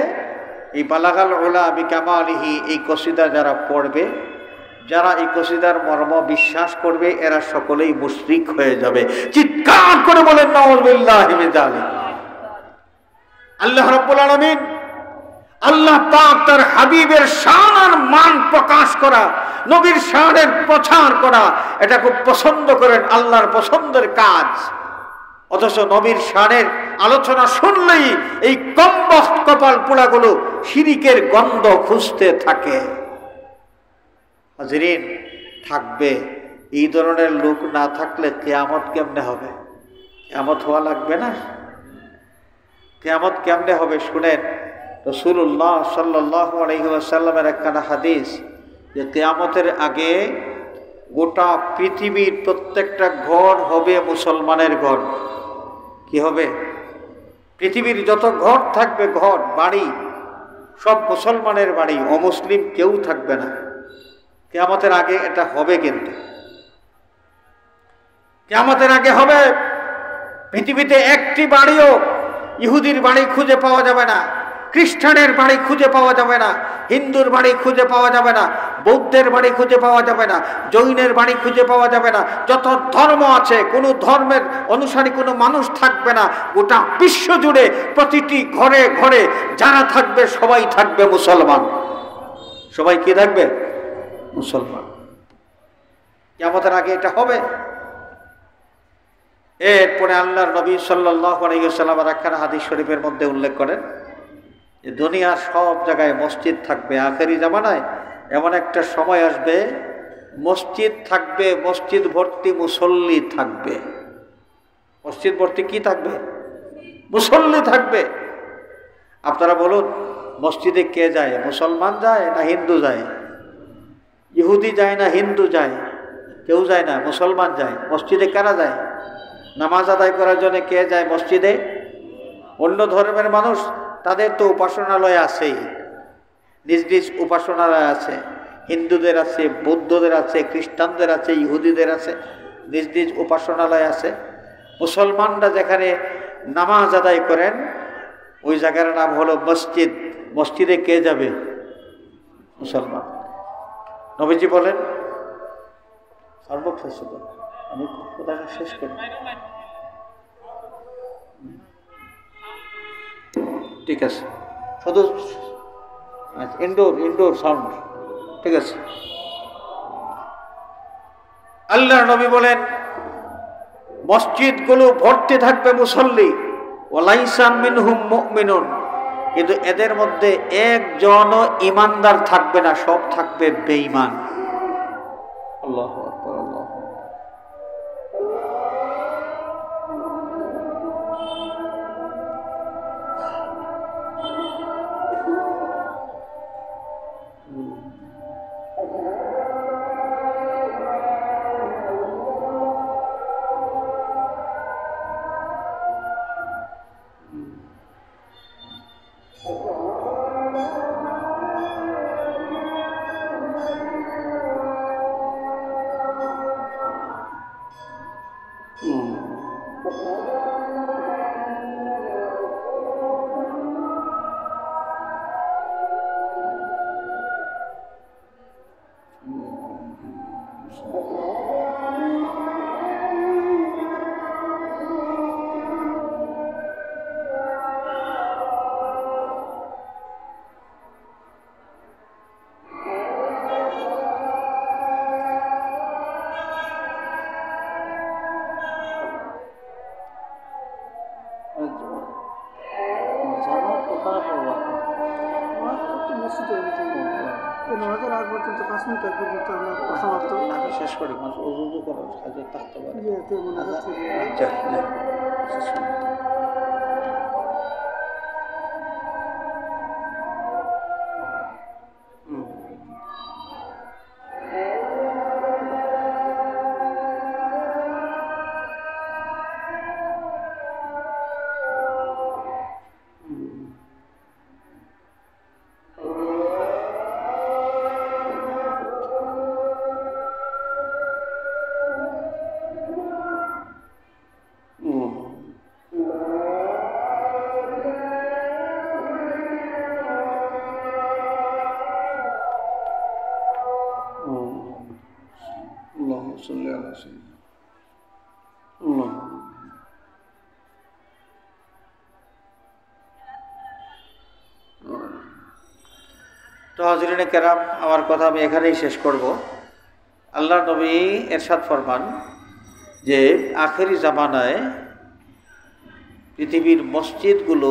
এই বালাগাল উলা বিকামালিহি এই কসিদা যারা পড়বে, যারা এই কসিদার মর্ম বিশ্বাস করবে, এরা সকলেই মুশরিক হয়ে যাবে। চিৎকার করে বলেন নাউযুবিল্লাহি মিন যালিক। আল্লাহ রাব্বুল আলামিন, আল্লাহ পাক তার হাবিবের শান আর মান প্রকাশ করা, নবীর শানের প্রচার করা, এটা খুব পছন্দ করেন, আল্লাহর পছন্দের কাজ। অথচ নবীর শানের আলোচনা শুনলেই এই কমবখ্ত কপাল পোড়াগুলো শিরিকের গন্ধ খুঁজতে থাকে। হাজরিন, থাকবে। এই ধরনের লোক না থাকলে কিয়ামত কেমনে হবে? কিয়ামত হওয়া লাগবে না? কিয়ামত কেমনে হবে? শুনেন, রাসূলুল্লাহ সাল্লাল্লাহু আলাইহি ওয়াসাল্লামের একখানা হাদিস, যে কিয়ামতের আগে গোটা পৃথিবীর প্রত্যেকটা ঘর হবে মুসলমানের ঘর। কি হবে? পৃথিবীর যত ঘর থাকবে, ঘর বাড়ি, সব মুসলমানের বাড়ি, অমুসলিম কেউ থাকবে না। কিয়ামতের আগে এটা হবে। কিন্তু কিয়ামতের আগে হবে। পৃথিবীতে একটি বাড়িও ইহুদির বাড়ি খুঁজে পাওয়া যাবে না, খ্রিস্টানের বাড়ি খুঁজে পাওয়া যাবে না, হিন্দুর বাড়ি খুঁজে পাওয়া যাবে না, বৌদ্ধের বাড়ি খুঁজে পাওয়া যাবে না, জৈনের বাড়ি খুঁজে পাওয়া যাবে না। যত ধর্ম আছে, কোনো ধর্মের অনুসারী কোনো মানুষ থাকবে না। গোটা বিশ্ব জুড়ে প্রতিটি ঘরে ঘরে যারা থাকবে, সবাই থাকবে মুসলমান। সবাই কি থাকবে? মুসলমান। কিয়ামতের আগে এটা হবে। এরপরে আল্লাহর নবী সাল্লাল্লাহু আলাইহি ওয়াসাল্লাম একখানা হাদিস শরীফের মধ্যে উল্লেখ করেন যে দুনিয়ার সব জায়গায় মসজিদ থাকবে। আখেরি জামানায় এমন একটা সময় আসবে, মসজিদ থাকবে, মসজিদ ভর্তি মুসল্লি থাকবে। মসজিদ ভর্তি কি থাকবে? মুসল্লি থাকবে। আপনারা বলুন, মসজিদে কে যায়? মুসলমান যায় না হিন্দু যায়? ইহুদি যায় না হিন্দু যায়? কেউ যায় না, মুসলমান যায়। মসজিদে কারা যায়? নামাজ আদায় করার জন্য কে যায় মসজিদে? অন্য ধর্মের মানুষ, তাদের তো উপাসনালয় আছেই, নিজ নিজ উপাসনালয় আছে। হিন্দুদের আছে, বৌদ্ধদের আছে, খ্রিস্টানদের আছে, ইহুদিদের আছে, নিজ নিজ উপাসনালয় আছে। মুসলমানরা যেখানে নামাজ আদায় করেন, ওই জায়গার নাম হলো মসজিদ। মসজিদে কে যাবে? মুসলমান। নবীজি বলেন, সর্বশেষ আমি কথাটা শেষ করি, ঠিক আছে? শুধু ইনডোর সাউন্ড, ঠিক আছে? আল্লাহর নবী বলেন, মসজিদগুলো ভর্তি থাকবে মুসল্লি, ওয়ালাইসা মিনহুম মুমিনুন, কিন্তু এদের মধ্যে একজনও ইমানদার থাকবে না, সব থাকবে বেঈমান। আল্লাহু আকবার, আল্লাহু আকবার। আমি শেষ করি উজু করার কাজে থাকতে পারি। তো হাজরিনে কেরাম, আমার কথা আমি এখানেই শেষ করব। আল্লাহ নবী এরশাদ ফরমান যে আখেরি জামানায় পৃথিবীর মসজিদগুলো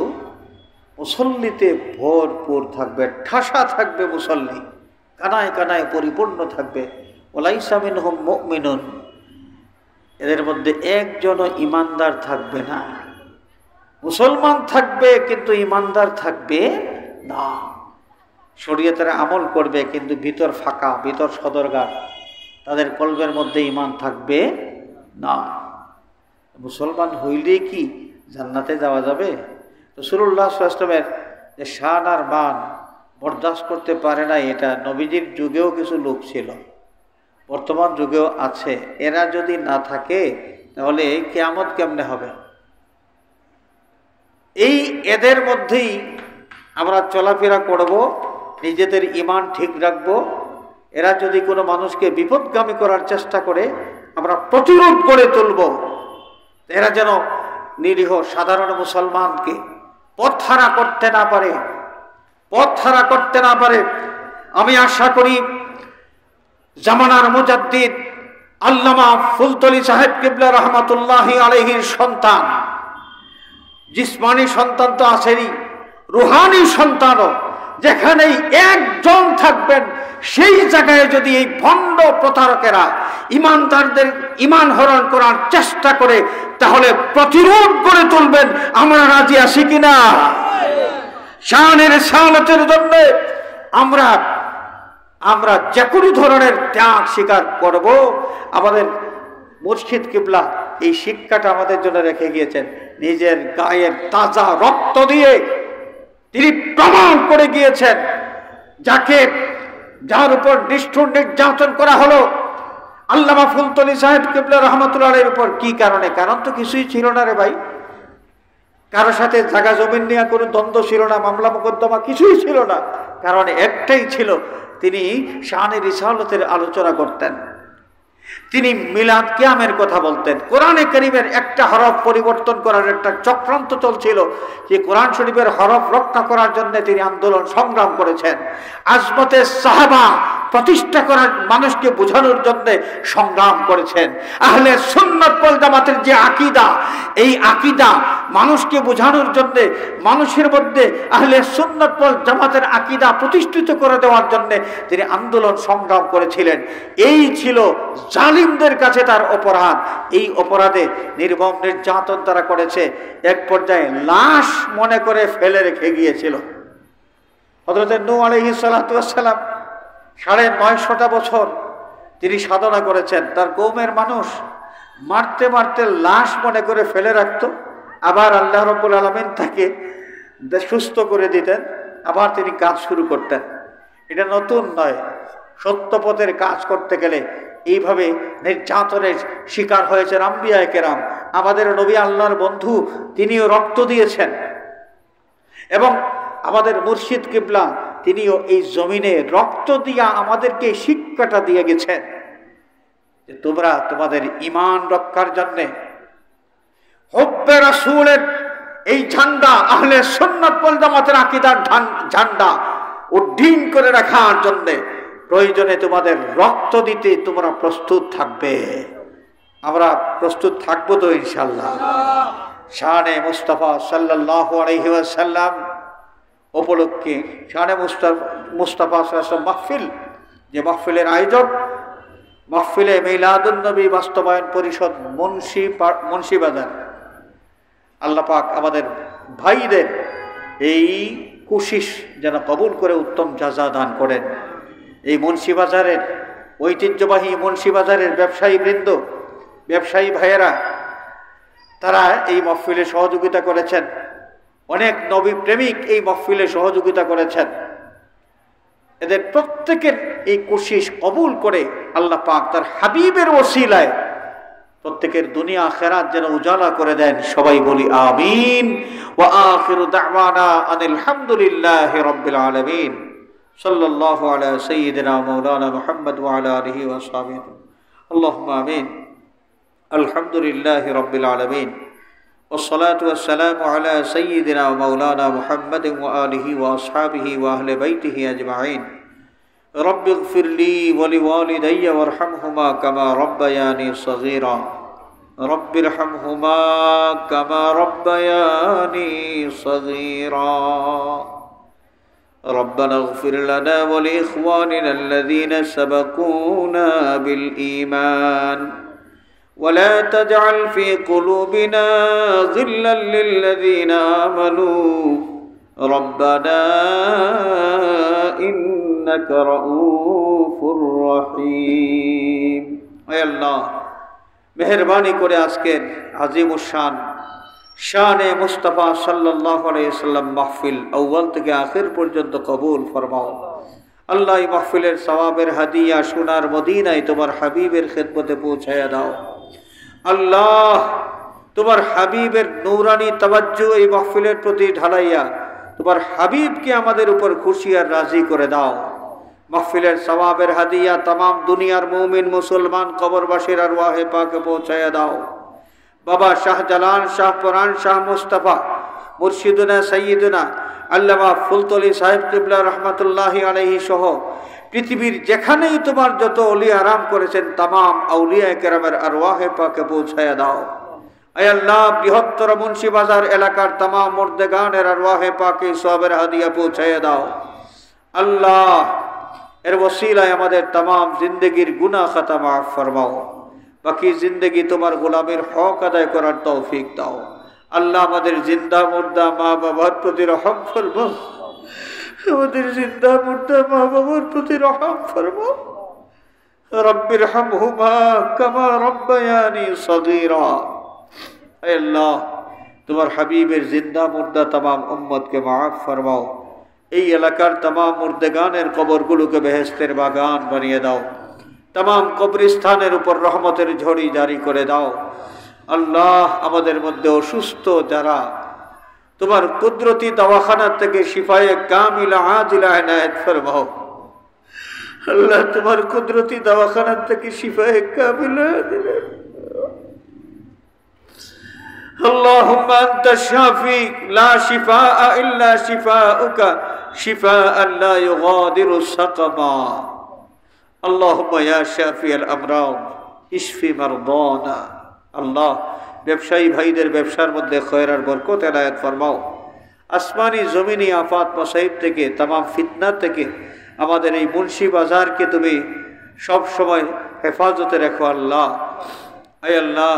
মুসল্লিতে ভরপুর থাকবে, ঠাসা থাকবে, মুসল্লি কানায় কানায় পরিপূর্ণ থাকবে। ওয়ালাইসা মিনহুম মুমিনুন, এদের মধ্যে একজনও ইমানদার থাকবে না। মুসলমান থাকবে কিন্তু ইমানদার থাকবে না। শরীয়তের আমল করবে কিন্তু ভিতর ফাঁকা, ভিতর সদরঘাট, তাদের কলবের মধ্যে ইমান থাকবে না। মুসলমান হইলে কি জান্নাতে যাওয়া যাবে? রাসূলুল্লাহ সাল্লাল্লাহু আলাইহি ওয়াসাল্লামের যে শান আর মান বরদাস্ত করতে পারে না, এটা নবীজির যুগেও কিছু লোক ছিল, বর্তমান যুগেও আছে। এরা যদি না থাকে তাহলে কিয়ামত কেমনে হবে? এই এদের মধ্যেই আমরা চলাফেরা করব, নিজেদের ইমান ঠিক রাখব। এরা যদি কোনো মানুষকে বিপদগামী করার চেষ্টা করে আমরা প্রতিরোধ করে তুলব। এরা যেন নিরীহ সাধারণ মুসলমানকে পথহারা করতে না পারে, পথহারা করতে না পারে। আমি আশা করি জামানার মুজাদ্দিদ আল্লামা ফুলতলি সাহেব কিবলা রহমাতুল্লাহি আলাইহির সন্তান, জিসমানি সন্তান তো আছেনই, রুহানি সন্তানও, যেখানেই একজন থাকবেন সেই জায়গায় যদি এই ভণ্ড প্রতারকেরা ইমানদারদের ইমান হরণ করার চেষ্টা করে তাহলে প্রতিরোধ করে তুলবেন। আমরা রাজি আছি কিনা? শানের সালাতের জন্য আমরা যে কোনো ধরনের ত্যাগ স্বীকার করব। আমাদের মুর্শিদ কিবলা এই শিক্ষাটা আমাদের জন্য রেখে গিয়েছেন। নিজের গায়ের তাজা রক্ত দিয়ে তিনি প্রমাণ করে গিয়েছেন, যার উপর নিষ্ঠুর নির্যাতন করা হলো আল্লামা ফুলতলি সাহেব কিবলা রহমাতুল্লাহ আলাইহির উপর। কি কারণে? কারণ তো কিছুই ছিল না রে ভাই। কারোর সাথে জায়গা জমিন নিয়ে কোনো দ্বন্দ্ব ছিল না, মামলা মোকদ্দমা কিছুই ছিল না। কারণ একটাই ছিল, তিনি শানে রিসালাতের আলোচনা করতেন, তিনি মিলাদ কিয়ামের কথা বলতেন। কোরআনে কারীমের একটা হরফ পরিবর্তন করার একটা চক্রান্ত চলছিল, যে কোরআন শরীফের হরফ রক্ষা করার জন্য তিনি আন্দোলন সংগ্রাম করেছেন। আজমতে সাহাবা প্রতিষ্ঠা করার, মানুষকে বোঝানোর জন্য সংগ্রাম করেছেন। আহলে সুন্নাত ওয়াল জামাতের যে আকীদা, এই আকীদা মানুষকে বোঝানোর জন্য, মানুষের মধ্যে আহলে সুন্নাত ওয়াল জামাতের আকীদা প্রতিষ্ঠিত করে দেওয়ার জন্য তিনি আন্দোলন সংগ্রাম করেছিলেন। এই ছিল জালিমদের কাছে তার অপরাধ। এই অপরাধে নির্মম নির্যাতন তারা করেছে, এক পর্যায়ে লাশ মনে করে ফেলে রেখে গিয়েছিল। হযরত নূহ আলাইহিস সালাতু ওয়াস সালাম ৯৫০ বছর তিনি সাধনা করেছেন। তার কওমের মানুষ মারতে মারতে লাশ মনে করে ফেলে রাখত, আবার আল্লাহ রাব্বুল আলামিন তাকে সুস্থ করে দিতেন, আবার তিনি কাজ শুরু করতেন। এটা নতুন নয়, সত্য পথের কাজ করতে গেলে এইভাবে নির্যাতনের শিকার হয়েছেন আম্বিয়ায়ে কেরাম। আমাদের নবী আল্লাহর বন্ধু, তিনিও রক্ত দিয়েছেন, এবং আমাদের মুর্শিদ কিবলা তিনিও এই জমিনে রক্ত দিয়া আমাদেরকে শিক্ষাটা দিয়ে গেছেন যে তোমরা তোমাদের ঈমান রক্ষার জন্যে হুব্বে রাসূলের এই ঝান্ডা, আহলে সুন্নাত ওয়াল জামাতের আকীদার ঝান্ডা উড্ডীন করে রাখার জন্যে প্রয়োজনে তোমাদের রক্ত দিতে তোমরা প্রস্তুত থাকবে। আমরা প্রস্তুত থাকবো তো ইনশাআল্লাহ। শানে মুস্তাফা সাল্লাল্লাহু আলাইহি ওয়াসাল্লাম উপলক্ষে শানে মুস্তাফা সাল্লাল্লাহু মাহফিল, যে মাহফিলের আয়োজক মাহফিলে মিলাদুন নবী বাস্তবায়ন পরিষদ মুন্সিবাজার, আল্লাহ পাক আমাদের ভাইদের এই কোশিশ যেন কবুল করে উত্তম জাযা দান করেন। এই মুন্সিবাজারের ঐতিহ্যবাহী মুন্সিবাজারের ব্যবসায়ী বৃন্দ, ব্যবসায়ী ভাইয়েরা, তারা এই মাহফিলে সহযোগিতা করেছেন। অনেক নবী প্রেমিক এই মাহফিলে সহযোগিতা করেছেন। এদের প্রত্যেকের এই কোশিশ কবুল করে আল্লাহ পাক তার হাবিবের ওসিলায় প্রত্যেকের দুনিয়া আখিরাত যেন উজালা করে দেন। সবাই বলি আমিন। ওয়া আখিরু দাওয়ানা আনিল হামদুলিল্লাহি রাব্বিল আলামিন। সাল্লাল্লাহু আলা সাইয়্যিদিনা মাওলানা মুহাম্মদ ওয়া আলা আলিহি ওয়া সাহবিহি আল্লাহুম্মা আমিন। আলহামদুলিল্লাহি রাব্বিল আলামিন। والصلاة والسلام على سيدنا ومولانا محمد وآله وأصحابه وأهل بيته أجمعين. رب اغفر لي ولوالدي وارحمهما كما ربياني صغيرا. رب ارحمهما كما ربياني صغيرا. ربنا اغفر لنا ولإخواننا الذين سبقونا بالإيمان ولا تجعل في قلوبنا غلا للذين آمنوا ربنا إنك رؤوف رحيم. اے اللہ মেহেরবানি করে আজকের আজিমুশান শানে মুস্তাফা সাল্লাল্লাহু আলাইহি ওয়াসাল্লাম মাহফিল আউয়াল থেকে আখির পর্যন্ত কবুল ফরমাও। আল্লাহ এই মাহফিলের সওয়াবের হাদিয়া সোনার মদিনায় তোমার হাবিবের খেদমতে পৌঁছায়া দাও। আল্লাহ তোমার হাবিবের নূরানি তাওয়াজ্জু এই মাহফিলের প্রতি ঢালাইয়া তোমার হাবিবকে আমাদের উপর খুশি আর রাজি করে দাও। মাহফিলের সওয়াবের হাদিয়া तमाम দুনিয়ার মুমিন মুসলমান কবরবাসীর আরওয়াহে পাকে পৌঁছায়া দাও। বাবা শাহজালাল শাহ পরান শাহ মুস্তাফা মুর্শিদুনা সাইয়্যিদুনা আল্লামা ফুলতলি সাহেব কিবলা রহমাতুল্লাহি আলাইহি সহ পৃথিবীর যেখানেই তোমার যত ওলিয়া আরাম করেছেন तमाम আউলিয়া কেরামের আরওয়াহে পাকে পৌঁছায়া দাও। আয় আল্লাহ বৃহত্তর মুন্সিবাজার এলাকার तमाम মুর্দেগানের আরওয়াহে পাকে সওয়াবের হাদিয়া পৌঁছায়া দাও। আল্লাহ এর ওসিলায় আমাদের तमाम জিন্দেগীর গুনাহ খাতা মাফ ফরমাও। বাকি জিন্দেগি তোমার গোলামের হক আদায় করার তৌফিক দাও। আল্লাহ আমাদের জিন্দা মুর্দা মা বাবার প্রতি রহম ফরমাও। আমাদের জিন্দা মুর্দা মা বাবার প্রতি রহম ফরমাও। রব্বিরহামহুমা কামা রব্বায়ানি সগীরা। হে আল্লাহ তোমার হাবিবের জিন্দা মুর্দা तमाम উম্মতকে মাফ ফরমাও। এই এলাকার तमाम মুর্দেগানের কবরগুলোকে বেহেশতের বাগান বানিয়ে দাও। तमाम কবরস্থানের উপর রহমতের ঝড়ি জারি করে দাও। আল্লাহ আমাদের মধ্যে অসুস্থ যারা তোমার কুদরতি দওয়াখানা থেকে শিফায়ে কামিলা আজিলা ইনায়াত ফরমাও। আল্লাহ তোমার কুদরতি দওয়াখানা থেকে শিফায়ে কামিলা দিলে। আল্লাহুম্মা আনতা শাফি লা শিফাআ ইল্লা শিফাউকা শিফাআন লা ইউগাদিরু সাকামা। আল্লাহুম্মা ইয়া শাফিয়াল আমরাদ ইশফি মারদানা। আল্লাহ ব্যবসায়ী ভাইদের ব্যবসার মধ্যে খয়র আর বরকত এনায়েত ফরমাও। আসমানি জমিনি আফাত মাসাইব থেকে तमाम ফিতনা থেকে আমাদের এই মুন্সি বাজারকে তুমি সব সময় হেফাজতে রেখো। আল্লাহ আয় আল্লাহ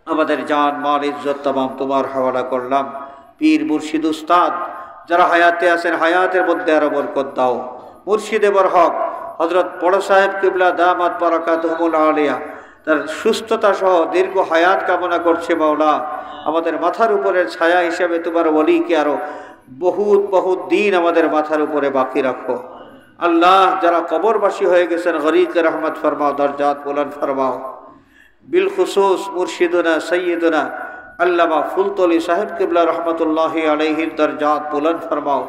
আমাদের জান মাল ইজ্জত तमाम তোমার হাওয়ালা করলাম। পীর মুর্শিদ উস্তাদ যারা হায়াতে আছেন হায়াতের মধ্যে আরো বরকত দাও। মুর্শিদে বরহক হযরত বড় সাহেব কিবলা দামাত বারাকাতুহুল আলিয়া তার সুস্থতা সহ দীর্ঘ হায়াত কামনা করছে। মাওলা আমাদের মাথার উপরে ছায়া হিসেবে তোমার ওলিকে আরো বহুত বহুত দিন আমাদের মাথার উপরে বাকি রাখো। আল্লাহ যারা কবরবাসী হয়ে গেছেন গরিকে রহমত ফরমাও, দরজাত বুলন্দ ফরমাও। বিল খুসুস মুর্শিদুনা সৈয়দুনা আল্লামা ফুলতলি সাহেব কিবলা রহমতুল্লাহি আলাইহির দরজাত বুলন্দ ফরমাও।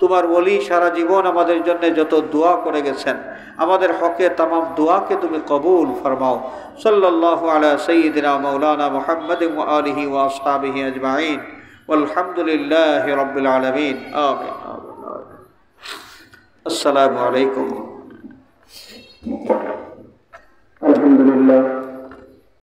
তোমার ওলি সারা জীবন আমাদের জন্য যত দোয়া করে গেছেন আমাদের হকে तमाम দোয়াকে তুমি কবুল ফরমাও। সাল্লাল্লাহু আলা সাইয়্যিদিনা মাওলানা মুহাম্মাদিন ওয়া আলিহি ওয়া আসহাবিহি আজমাইন ওয়ালহামদুলিল্লাহি রাব্বিল আলামিন। আমিন। আসসালামু আলাইকুম।
আলহামদুলিল্লাহ।